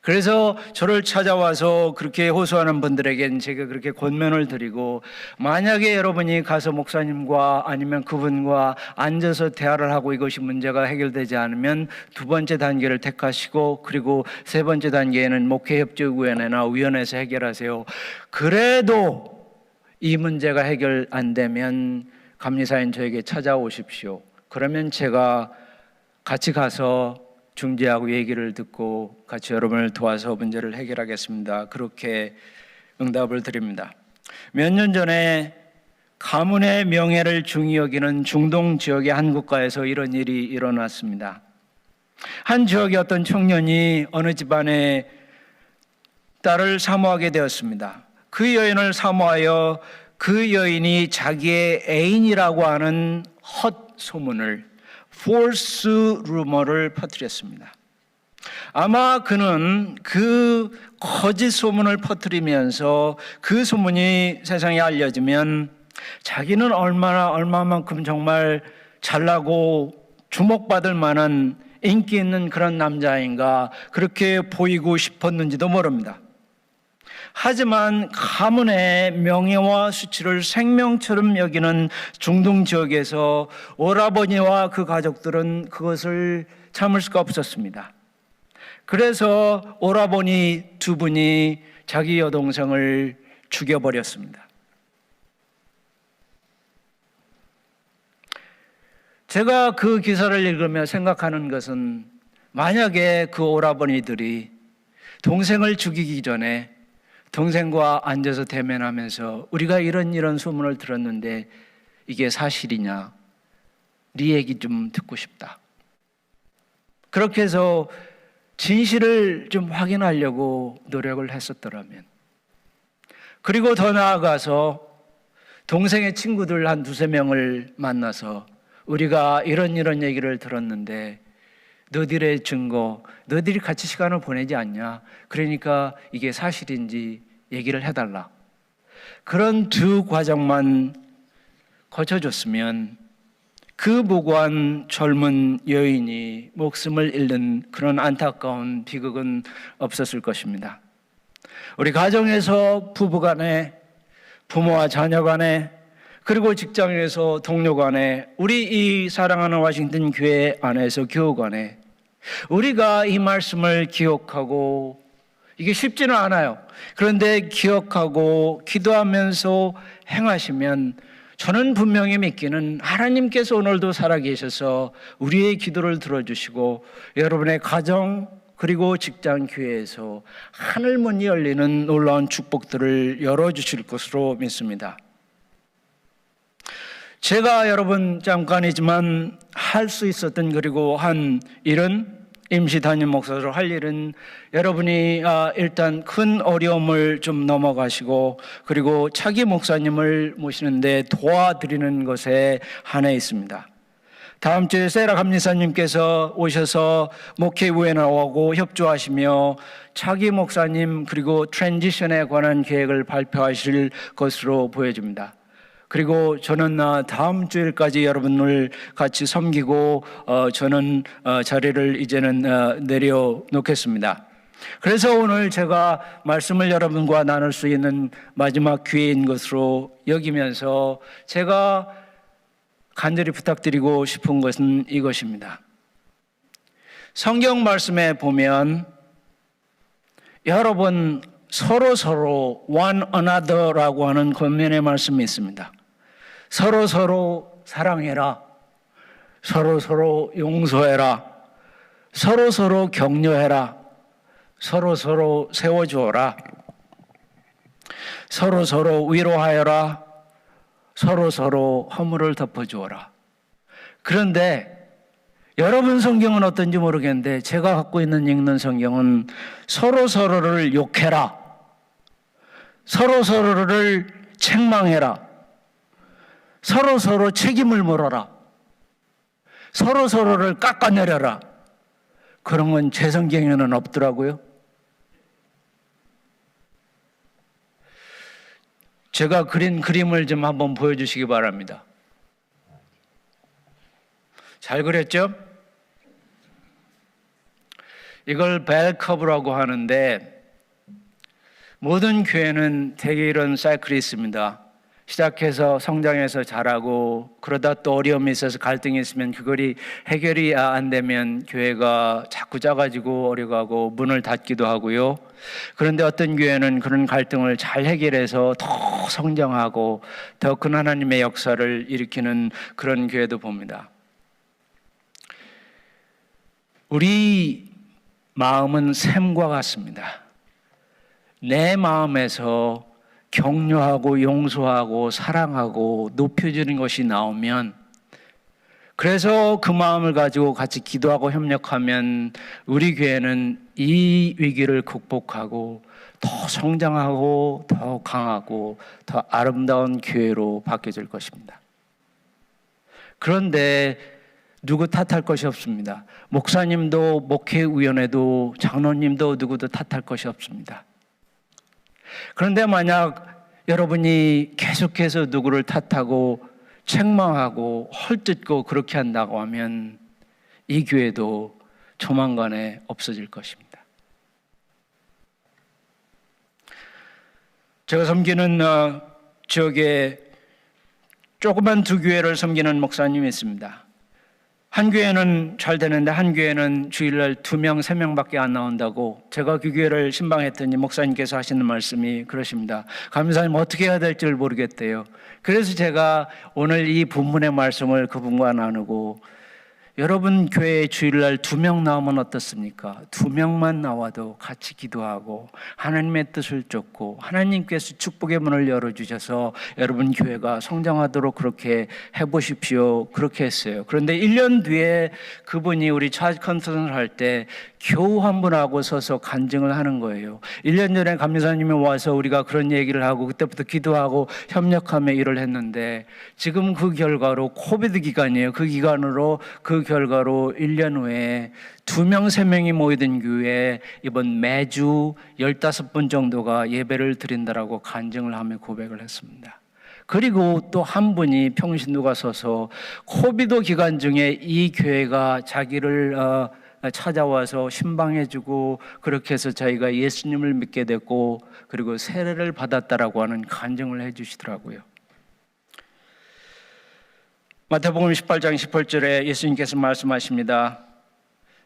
그래서 저를 찾아와서 그렇게 호소하는 분들에게는 제가 그렇게 권면을 드리고, 만약에 여러분이 가서 목사님과 아니면 그분과 앉아서 대화를 하고 이것이 문제가 해결되지 않으면 두 번째 단계를 택하시고, 그리고 세 번째 단계에는 목회협조위원회나 위원회에서 해결하세요. 그래도 이 문제가 해결 안 되면 감리사인 저에게 찾아오십시오. 그러면 제가 같이 가서 중재하고 얘기를 듣고 같이 여러분을 도와서 문제를 해결하겠습니다. 그렇게 응답을 드립니다. 몇 년 전에 가문의 명예를 중히 여기는 중동 지역의 한 국가에서 이런 일이 일어났습니다. 한 지역의 어떤 청년이 어느 집안의 딸을 사모하게 되었습니다. 그 여인을 사모하여 그 여인이 자기의 애인이라고 하는 헛 소문을, false rumor를 퍼뜨렸습니다. 아마 그는 그 거짓 소문을 퍼뜨리면서 그 소문이 세상에 알려지면 자기는 얼마만큼 정말 잘나고 주목받을 만한 인기 있는 그런 남자인가 그렇게 보이고 싶었는지도 모릅니다. 하지만 가문의 명예와 수치를 생명처럼 여기는 중동 지역에서 오라버니와 그 가족들은 그것을 참을 수가 없었습니다. 그래서 오라버니 두 분이 자기 여동생을 죽여버렸습니다. 제가 그 기사를 읽으며 생각하는 것은, 만약에 그 오라버니들이 동생을 죽이기 전에 동생과 앉아서 대면하면서 우리가 이런 소문을 들었는데 이게 사실이냐? 네 얘기 좀 듣고 싶다. 그렇게 해서 진실을 좀 확인하려고 노력을 했었더라면, 그리고 더 나아가서 동생의 친구들 한 두세 명을 만나서 우리가 이런 얘기를 들었는데 너희들의 증거, 너희들이 같이 시간을 보내지 않냐? 그러니까 이게 사실인지 얘기를 해달라. 그런 두 과정만 거쳐줬으면 그 무고한 젊은 여인이 목숨을 잃는 그런 안타까운 비극은 없었을 것입니다. 우리 가정에서 부부간에, 부모와 자녀간에, 그리고 직장에서 동료간에, 우리 이 사랑하는 워싱턴 교회 안에서 교우간에 우리가 이 말씀을 기억하고, 이게 쉽지는 않아요. 그런데 기억하고 기도하면서 행하시면 저는 분명히 믿기는 하나님께서 오늘도 살아계셔서 우리의 기도를 들어주시고 여러분의 가정 그리고 직장 교회에서 하늘문이 열리는 놀라운 축복들을 열어주실 것으로 믿습니다. 제가 여러분 잠깐이지만 할 수 있었던 그리고 한 일은, 임시 담임 목사로 할 일은 여러분이 일단 큰 어려움을 좀 넘어가시고 그리고 차기 목사님을 모시는데 도와드리는 것에 한해 있습니다. 다음 주에 세라 감리사님께서 오셔서 목회 후에 나오고 협조하시며 차기 목사님 그리고 트랜지션에 관한 계획을 발표하실 것으로 보여집니다. 그리고 저는 다음 주일까지 여러분을 같이 섬기고 저는 자리를 이제는 내려놓겠습니다. 그래서 오늘 제가 말씀을 여러분과 나눌 수 있는 마지막 기회인 것으로 여기면서 제가 간절히 부탁드리고 싶은 것은 이것입니다. 성경 말씀에 보면 여러분 서로 one another라고 하는 권면의 말씀이 있습니다. 서로 사랑해라. 서로 용서해라. 서로 격려해라. 서로 세워주어라. 서로 위로하여라. 서로 허물을 덮어주어라. 그런데 여러분 성경은 어떤지 모르겠는데 제가 갖고 있는 읽는 성경은 서로를 욕해라. 서로를 책망해라. 서로 책임을 물어라. 서로를 깎아내려라. 그런 건 제 성경에는 없더라고요. 제가 그린 그림을 좀 한번 보여주시기 바랍니다. 잘 그렸죠? 이걸 벨커브라고 하는데 모든 교회는 대개 이런 사이클이 있습니다. 시작해서 성장해서 자라고 그러다 또 어려움이 있어서 갈등이 있으면 그걸이 해결이 안 되면 교회가 자꾸 작아지고 어려가고 문을 닫기도 하고요. 그런데 어떤 교회는 그런 갈등을 잘 해결해서 더 성장하고 더 큰 하나님의 역사를 일으키는 그런 교회도 봅니다. 우리 마음은 샘과 같습니다. 내 마음에서 격려하고 용서하고 사랑하고 높여주는 것이 나오면, 그래서 그 마음을 가지고 같이 기도하고 협력하면 우리 교회는 이 위기를 극복하고 더 성장하고 더 강하고 더 아름다운 교회로 바뀌어질 것입니다. 그런데 누구 탓할 것이 없습니다. 목사님도 목회위원회도 장로님도 누구도 탓할 것이 없습니다. 그런데 만약 여러분이 계속해서 누구를 탓하고 책망하고 헐뜯고 그렇게 한다고 하면 이 교회도 조만간에 없어질 것입니다. 제가 섬기는 지역에 조그만 두 교회를 섬기는 목사님이 있습니다. 한 교회는 잘 되는데 한 교회는 주일날 2명, 3명밖에 안 나온다고 제가 그 교회를 신방했더니 목사님께서 하시는 말씀이 그러십니다. 감사님 어떻게 해야 될지를 모르겠대요. 그래서 제가 오늘 이 본문의 말씀을 그분과 나누고, 여러분 교회에 주일날 2명 나오면 어떻습니까? 2명만 나와도 같이 기도하고 하나님의 뜻을 쫓고 하나님께서 축복의 문을 열어주셔서 여러분 교회가 성장하도록 그렇게 해보십시오. 그렇게 했어요. 그런데 1년 뒤에 그분이 우리 차지 컨퍼런스를 할 때 겨우 한 분하고 서서 간증을 하는 거예요. 1년 전에 감리사님이 와서 우리가 그런 얘기를 하고 그때부터 기도하고 협력하며 일을 했는데 지금 그 결과로 코비드 기간이에요. 그 기간으로 그 결과로 1년 후에 2명, 3명이 모이던 교회에 이번 매주 15분 정도가 예배를 드린다라고 간증을 하며 고백을 했습니다. 그리고 또 한 분이 평신도가 서서 코비드 기간 중에 이 교회가 자기를 찾아와서 신방해주고 그렇게 해서 자기가 예수님을 믿게 됐고 그리고 세례를 받았다라고 하는 간증을 해주시더라고요. 마태복음 18장 18절에 예수님께서 말씀하십니다.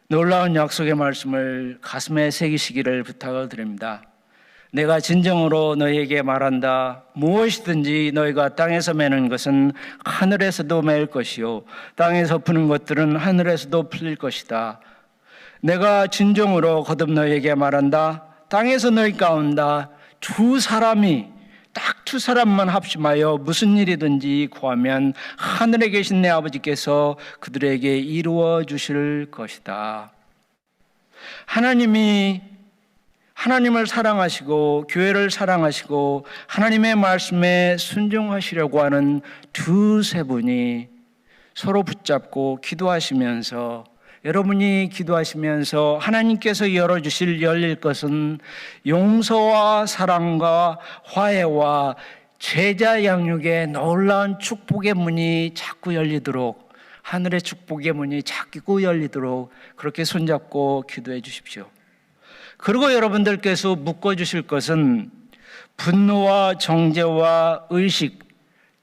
놀라운 약속의 말씀을 가슴에 새기시기를 부탁을 드립니다. 내가 진정으로 너희에게 말한다. 무엇이든지 너희가 땅에서 매는 것은 하늘에서도 매일 것이요 땅에서 푸는 것들은 하늘에서도 풀릴 것이다. 내가 진정으로 거듭 너희에게 말한다. 땅에서 너희 가운데 두 사람만 합심하여 무슨 일이든지 구하면 하늘에 계신 내 아버지께서 그들에게 이루어 주실 것이다. 하나님을 사랑하시고 교회를 사랑하시고 하나님의 말씀에 순종하시려고 하는 두세 분이 서로 붙잡고 기도하시면서 여러분이 기도하시면서 하나님께서 열릴 것은 용서와 사랑과 화해와 제자 양육의 놀라운 축복의 문이 자꾸 열리도록 하늘의 축복의 문이 자꾸 열리도록 그렇게 손잡고 기도해 주십시오. 그리고 여러분들께서 묶어주실 것은 분노와 정죄와 의식,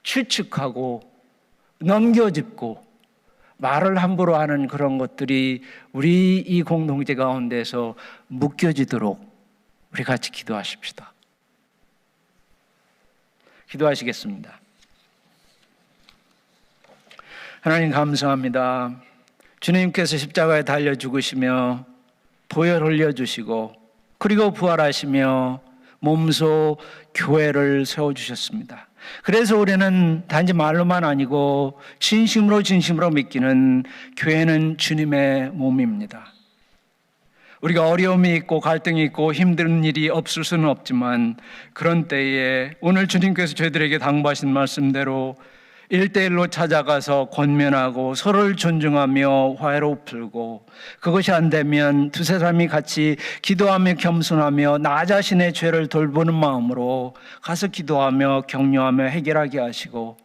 추측하고 넘겨짚고 말을 함부로 하는 그런 것들이 우리 이 공동체 가운데서 묶여지도록 우리 같이 기도하십시다. 기도하시겠습니다. 하나님 감사합니다. 주님께서 십자가에 달려 죽으시며 보혈 흘려주시고 그리고 부활하시며 몸소 교회를 세워주셨습니다. 그래서 우리는 단지 말로만 아니고 진심으로 믿기는 교회는 주님의 몸입니다. 우리가 어려움이 있고 갈등이 있고 힘든 일이 없을 수는 없지만 그런 때에 오늘 주님께서 저희들에게 당부하신 말씀대로 1대1로 찾아가서 권면하고 서로를 존중하며 화해로 풀고 그것이 안 되면 두세 사람이 같이 기도하며 겸손하며 나 자신의 죄를 돌보는 마음으로 가서 기도하며 격려하며 해결하게 하시고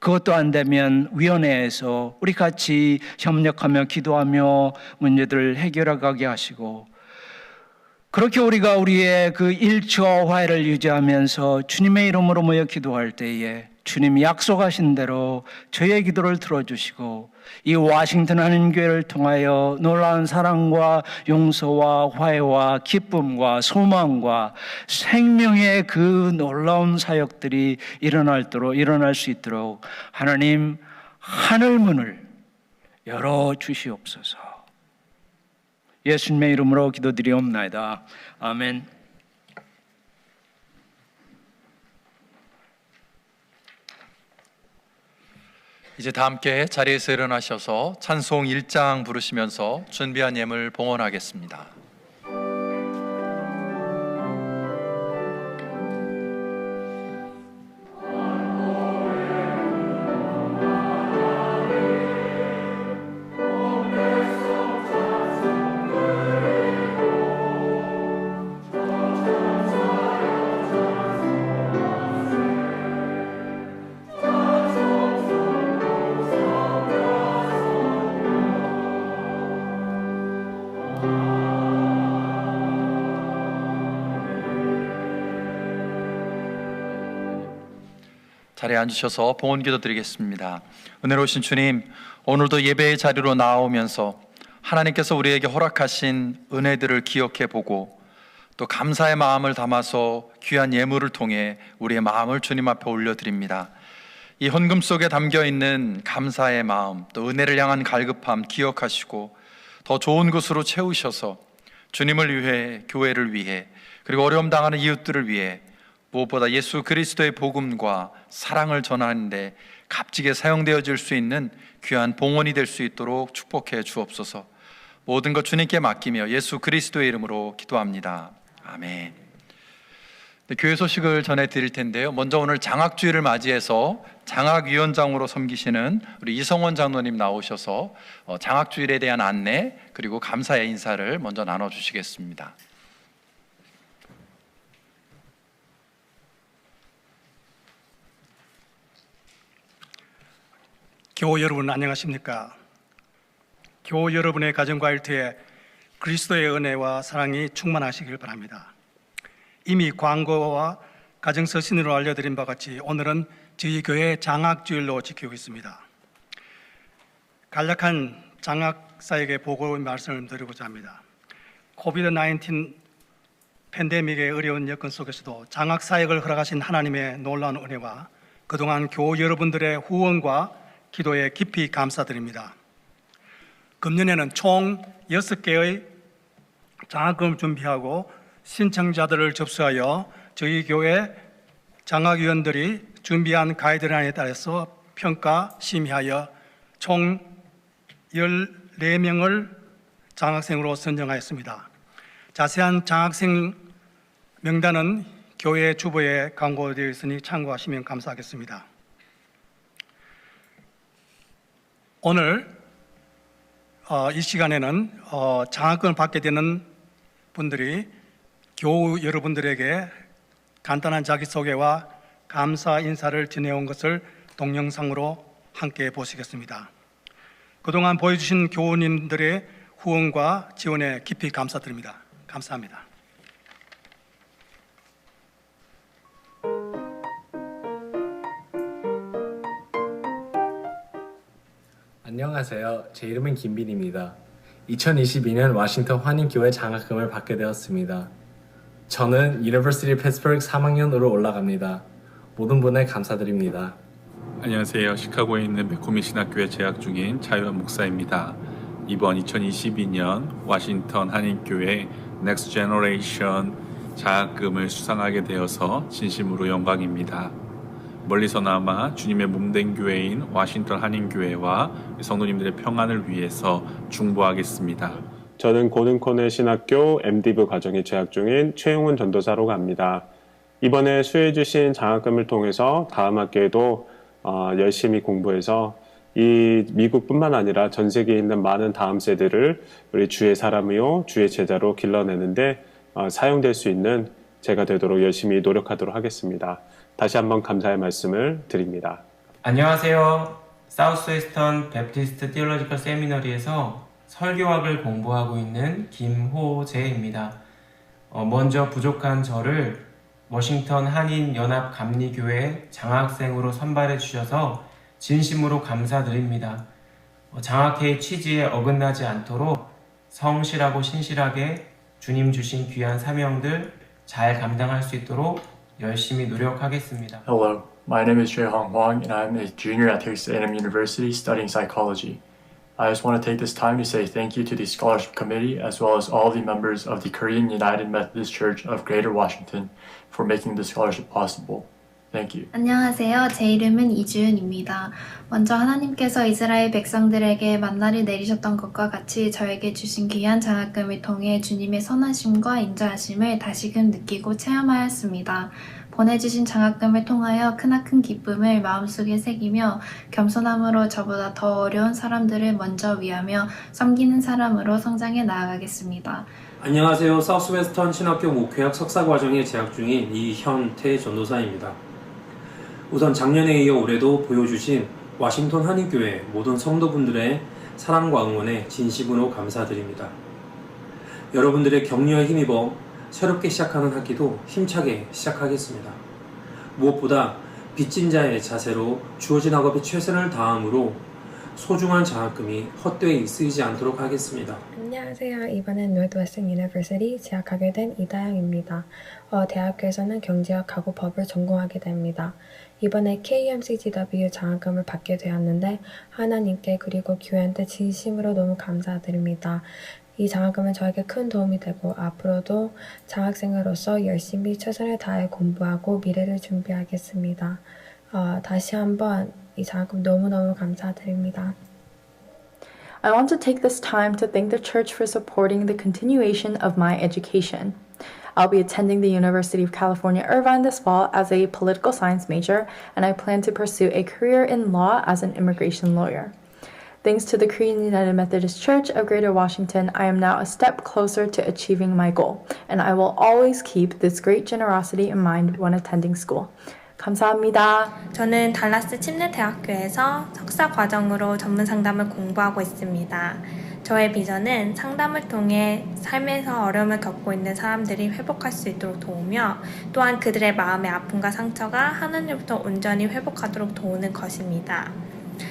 그것도 안 되면 위원회에서 우리 같이 협력하며 기도하며 문제들을 해결하게 하시고 그렇게 우리가 우리의 그 일치와 화해를 유지하면서 주님의 이름으로 모여 기도할 때에 주님이 약속하신 대로 저희의 기도를 들어주시고 이 워싱턴 한인교회를 통하여 놀라운 사랑과 용서와 화해와 기쁨과 소망과 생명의 그 놀라운 사역들이 일어날 수 있도록 하나님 하늘문을 열어주시옵소서. 예수님의 이름으로 기도드리옵나이다. 아멘. 이제 다 함께 자리에서 일어나셔서 찬송 1장 부르시면서 준비한 예물 봉헌하겠습니다. 자리에 앉으셔서 봉헌기도 드리겠습니다. 은혜로우신 주님, 오늘도 예배의 자리로 나오면서 하나님께서 우리에게 허락하신 은혜들을 기억해 보고 또 감사의 마음을 담아서 귀한 예물을 통해 우리의 마음을 주님 앞에 올려드립니다. 이 헌금 속에 담겨있는 감사의 마음, 또 은혜를 향한 갈급함 기억하시고 더 좋은 것으로 채우셔서 주님을 위해, 교회를 위해, 그리고 어려움 당하는 이웃들을 위해 무엇보다 예수 그리스도의 복음과 사랑을 전하는데 값지게 사용되어질 수 있는 귀한 봉헌이 될 수 있도록 축복해 주옵소서. 모든 것 주님께 맡기며 예수 그리스도의 이름으로 기도합니다. 아멘. 교회 소식을 전해드릴 텐데요. 먼저 오늘 장학주일을 맞이해서 장학위원장으로 섬기시는 우리 이성원 장로님 나오셔서 장학주일에 대한 안내 그리고 감사의 인사를 먼저 나눠주시겠습니다. 교우 여러분 안녕하십니까? 교우 여러분의 가정과 일터에 그리스도의 은혜와 사랑이 충만하시길 바랍니다. 이미 광고와 가정 서신으로 알려드린 바 같이 오늘은 저희 교회 장학주일로 지키고 있습니다. 간략한 장학사에게 보고의 말씀을 드리고자 합니다. 코비드-19 팬데믹의 어려운 여건 속에서도 장학사역을 허락하신 하나님의 놀라운 은혜와 그동안 교우 여러분들의 후원과 기도에 깊이 감사드립니다. 금년에는 총 6개의 장학금을 준비하고 신청자들을 접수하여 저희 교회 장학위원들이 준비한 가이드라인에 따라서 평가, 심의하여 총 14명을 장학생으로 선정하였습니다. 자세한 장학생 명단은 교회 주보에 광고되어 있으니 참고하시면 감사하겠습니다. 오늘 이 시간에는 장학금을 받게 되는 분들이 교우 여러분들에게 간단한 자기소개와 감사 인사를 전해온 것을 동영상으로 함께 보시겠습니다. 그동안 보여주신 교우님들의 후원과 지원에 깊이 감사드립니다. 감사합니다. 안녕하세요. 제 이름은 김빈입니다. 2022년 워싱턴 환인교회 장학금을 받게 되었습니다. 저는 유니버시티 피츠버그 3학년으로 올라갑니다. 모든 분에 감사드립니다. 안녕하세요. 시카고에 있는 메코미 신학교에 재학 중인 차유한 목사입니다. 이번 2022년 워싱턴 한인교회 넥스트 제너레이션 장학금을 수상하게 되어서 진심으로 영광입니다. 멀리서나마 주님의 몸된 교회인 워싱턴 한인교회와 성도님들의 평안을 위해서 중보하겠습니다. 저는 고등코네 신학교 MDiv 과정에 재학 중인 최용훈 전도사로 갑니다. 이번에 수혜주신 장학금을 통해서 다음 학기에도 열심히 공부해서 이 미국뿐만 아니라 전 세계에 있는 많은 다음 세대를 우리 주의 사람이요 주의 제자로 길러내는데 사용될 수 있는 제가 되도록 열심히 노력하도록 하겠습니다. 다시 한번 감사의 말씀을 드립니다. 안녕하세요. 사우스웨스턴 베프티스트 티올로지컬 세미너리에서 설교학을 공부하고 있는 김호재입니다. 먼저 부족한 저를 워싱턴 한인연합감리교회 장학생으로 선발해 주셔서 진심으로 감사드립니다. 장학회의 취지에 어긋나지 않도록 성실하고 신실하게 주님 주신 귀한 사명들 잘 감당할 수 있도록 열심히 노력하겠습니다. Hello, my name is Jae-Hong Hwang and I'm a junior at Texas A&M University studying psychology. I just want to take this time to say thank you to the Scholarship Committee as well as all the members of the Korean United Methodist Church of Greater Washington for making the scholarship possible. Thank you. 안녕하세요. 제 이름은 이주윤입니다. 먼저 하나님께서 이스라엘 백성들에게 만나를 내리셨던 것과 같이 저에게 주신 귀한 장학금을 통해 주님의 선하심과 인자하심을 다시금 느끼고 체험하였습니다. 보내주신 장학금을 통하여 크나큰 기쁨을 마음속에 새기며 겸손함으로 저보다 더 어려운 사람들을 먼저 위하며 섬기는 사람으로 성장해 나아가겠습니다. 안녕하세요. 사우스웨스턴 신학교 목회학 석사과정에 재학 중인 이현태 전도사입니다. 우선 작년에 이어 올해도 보여주신 워싱턴 한인교회 모든 성도분들의 사랑과 응원에 진심으로 감사드립니다. 여러분들의 격려에 힘입어 새롭게 시작하는 학기도 힘차게 시작하겠습니다. 무엇보다 빚진 자의 자세로 주어진 학업에 최선을 다함으로 소중한 장학금이 헛되이 쓰이지 않도록 하겠습니다. 안녕하세요. 이번엔 Northwestern University 재학하게 된 이다영입니다. 대학교에서는 경제학하고 법을 전공하게 됩니다. 이번에 KMCGW 장학금을 받게 되었는데 하나님께 그리고 교회한테 진심으로 너무 감사드립니다. 이 장학금은 저에게 큰 도움이 되고 앞으로도 장학생으로서 열심히 최선을 다해 공부하고 미래를 준비하겠습니다. 다시 한번 이 장학금 너무너무 감사드립니다. I want to take this time to thank the church for supporting the continuation of my education. I'll be attending the University of California, Irvine this fall as a political science major, and I plan to pursue a career in law as an immigration lawyer. Thanks to the Korean United Methodist Church of Greater Washington, I am now a step closer to achieving my goal, and I will always keep this great generosity in mind when attending school. 감사합니다. 저는 달라스 침례대학교에서 석사 과정으로 전문 상담을 공부하고 있습니다. 저의 비전은 상담을 통해 삶에서 어려움을 겪고 있는 사람들이 회복할 수 있도록 도우며 또한 그들의 마음의 아픔과 상처가 하나님으로부터 온전히 회복하도록 도우는 것입니다.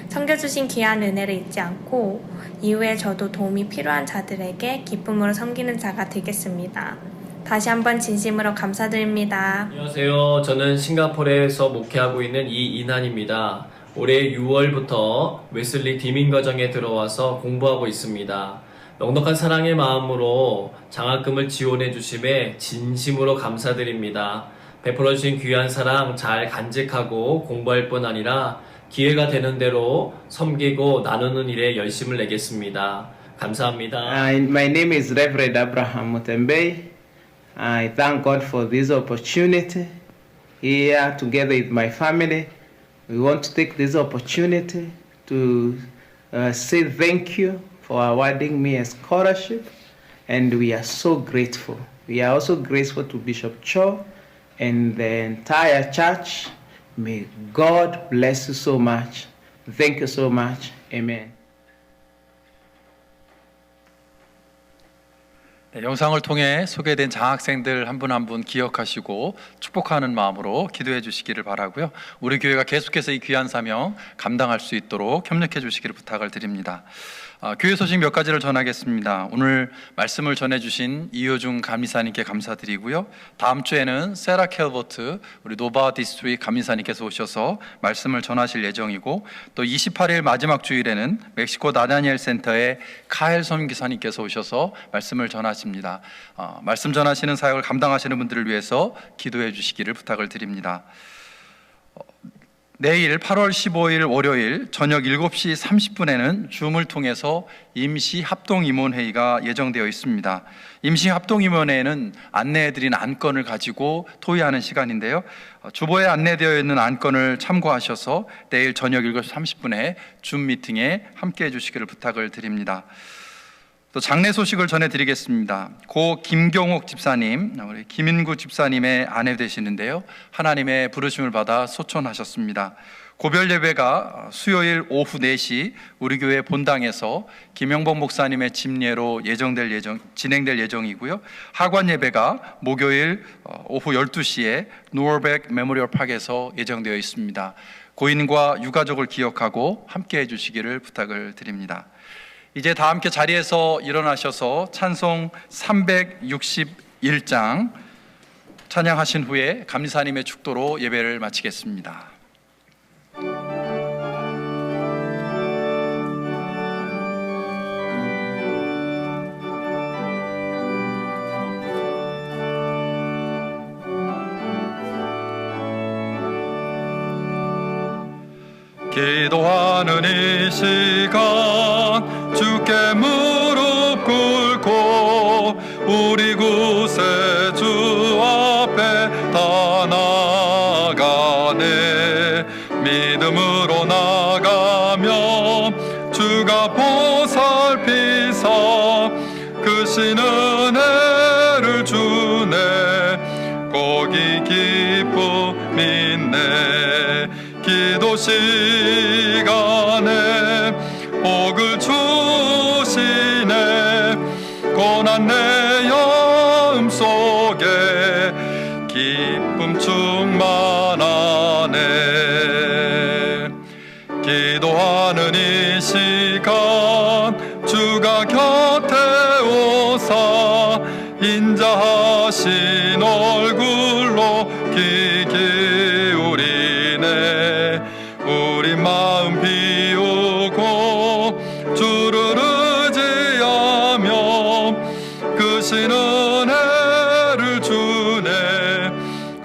섬겨주신 귀한 은혜를 잊지 않고 이후에 저도 도움이 필요한 자들에게 기쁨으로 섬기는 자가 되겠습니다. 다시 한번 진심으로 감사드립니다. 안녕하세요. 저는 싱가포르에서 목회하고 있는 이인한입니다. 올해 6월부터 웨슬리 디민과정에 들어와서 공부하고 있습니다. 넉넉한 사랑의 마음으로 장학금을 지원해 주심에 진심으로 감사드립니다. 베풀어 주신 귀한 사랑 잘 간직하고 공부할 뿐 아니라 기회가 되는 대로 섬기고 나누는 일에 열심을 내겠습니다. 감사합니다. My name is Reverend Abraham Mutembe. I thank God for this opportunity here together with my family. We want to take this opportunity to say thank you for awarding me a scholarship, and we are so grateful. We are also grateful to Bishop Cho and the entire church. May God bless you so much. Thank you so much. Amen. 네, 영상을 통해 소개된 장학생들 한 분 한 분 기억하시고 축복하는 마음으로 기도해 주시기를 바라고요. 우리 교회가 계속해서 이 귀한 사명 감당할 수 있도록 협력해 주시기를 부탁을 드립니다. 교회 소식 몇 가지를 전하겠습니다. 오늘 말씀을 전해주신 이효중 감리사님께 감사드리고요. 다음 주에는 세라 켈버트 우리 노바 디스트릭 감리사님께서 오셔서 말씀을 전하실 예정이고, 또 28일 마지막 주일에는 멕시코 나다니엘 센터의 카엘 선교사님께서 오셔서 말씀을 전하십니다. 말씀 전하시는 사역을 감당하시는 분들을 위해서 기도해 주시기를 부탁을 드립니다. 내일 8월 15일 월요일 저녁 7시 30분에는 줌을 통해서 임시합동임원회의가 예정되어 있습니다. 임시합동임원회에는 안내해드린 안건을 가지고 토의하는 시간인데요. 주보에 안내되어 있는 안건을 참고하셔서 내일 저녁 7시 30분에 줌 미팅에 함께해 주시기를 부탁을 드립니다. 또 장례 소식을 전해드리겠습니다. 고 김경옥 집사님, 우리 김인구 집사님의 아내 되시는데요. 하나님의 부르심을 받아 소천하셨습니다. 고별 예배가 수요일 오후 4시 우리 교회 본당에서 김영복 목사님의 집례로 진행될 예정이고요. 하관 예배가 목요일 오후 12시에 노어백 메모리얼 파크에서 예정되어 있습니다. 고인과 유가족을 기억하고 함께해 주시기를 부탁을 드립니다. 이제 다 함께 자리에서 일어나셔서 찬송 361장 찬양하신 후에 감리사님의 축도로 예배를 마치겠습니다. 기도하는 이 시간 주께 무릎 꿇고 우리 구세주 앞에 다 나가네. 믿음으로 나가며 주가 보살피사 크신 은혜를 주네. 거기 기쁨 있네. 기도 시간에 복을 주시네. 고난 내 영음 속에 기쁨 충만하네. 기도하는 이 시간 주가 곁에 오사 인자하신 얼굴로 귀 기울이네. 우리 마음 비우고 주를 의지하며 크신 은혜를 주네.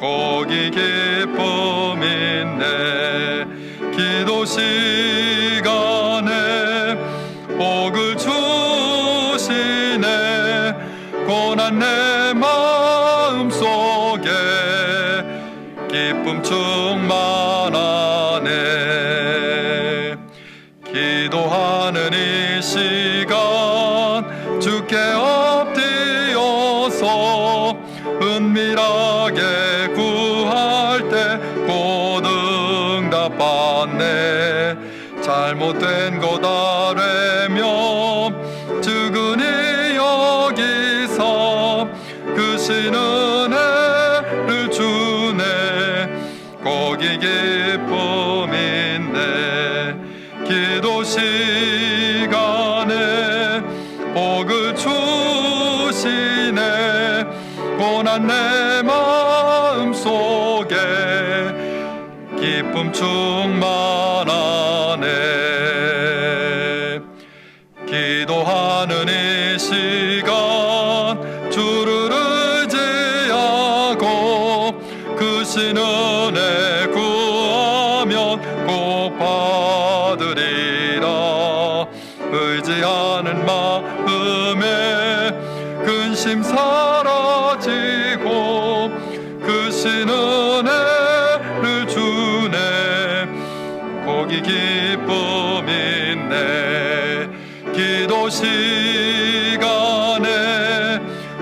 거기 기쁨 있네. 기도 시간에 복을 주시네. 고난 내 마음 속에 기쁨 충만하네. 기도하는 이 시간 주께 엎드려서 은밀하게 구할 때 잘못된 것 아뢰며 즉은히 여기사 크신 은혜를 주네. 거기 기쁨인데 기도 시간에 복을 주시네. 고난 내 마음 속에 기쁨 충만하네. 기도하는 이 시간 주를 의지하고 크신 은혜 구하면 꼭 받으리라. 의지하는 마음에 근심 사라지고 크신 은혜를 주네. 거기 기쁨 있네. 기도 시간에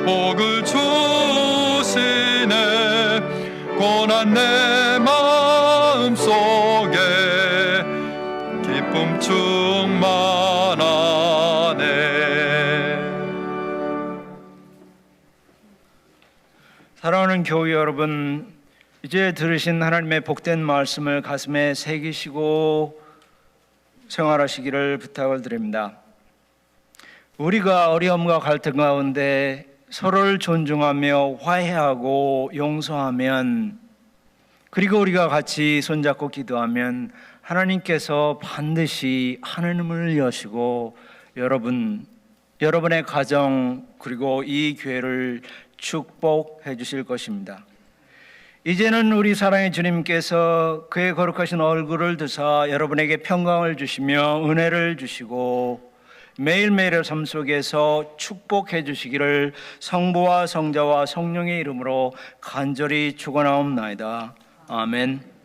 복을 주시네. 고난 내 마음 속에 기쁨 충만하네. 사랑하는 교회 여러분, 이제 들으신 하나님의 복된 말씀을 가슴에 새기시고 생활하시기를 부탁을 드립니다. 우리가 어려움과 갈등 가운데 서로를 존중하며 화해하고 용서하면, 그리고 우리가 같이 손잡고 기도하면 하나님께서 반드시 하늘문을 여시고 여러분의 가정 그리고 이 교회를 축복해 주실 것입니다. 이제는 우리 사랑의 주님께서 그의 거룩하신 얼굴을 드사 여러분에게 평강을 주시며 은혜를 주시고 매일매일의 삶 속에서 축복해 주시기를 성부와 성자와 성령의 이름으로 간절히 축원하옵나이다. 아멘.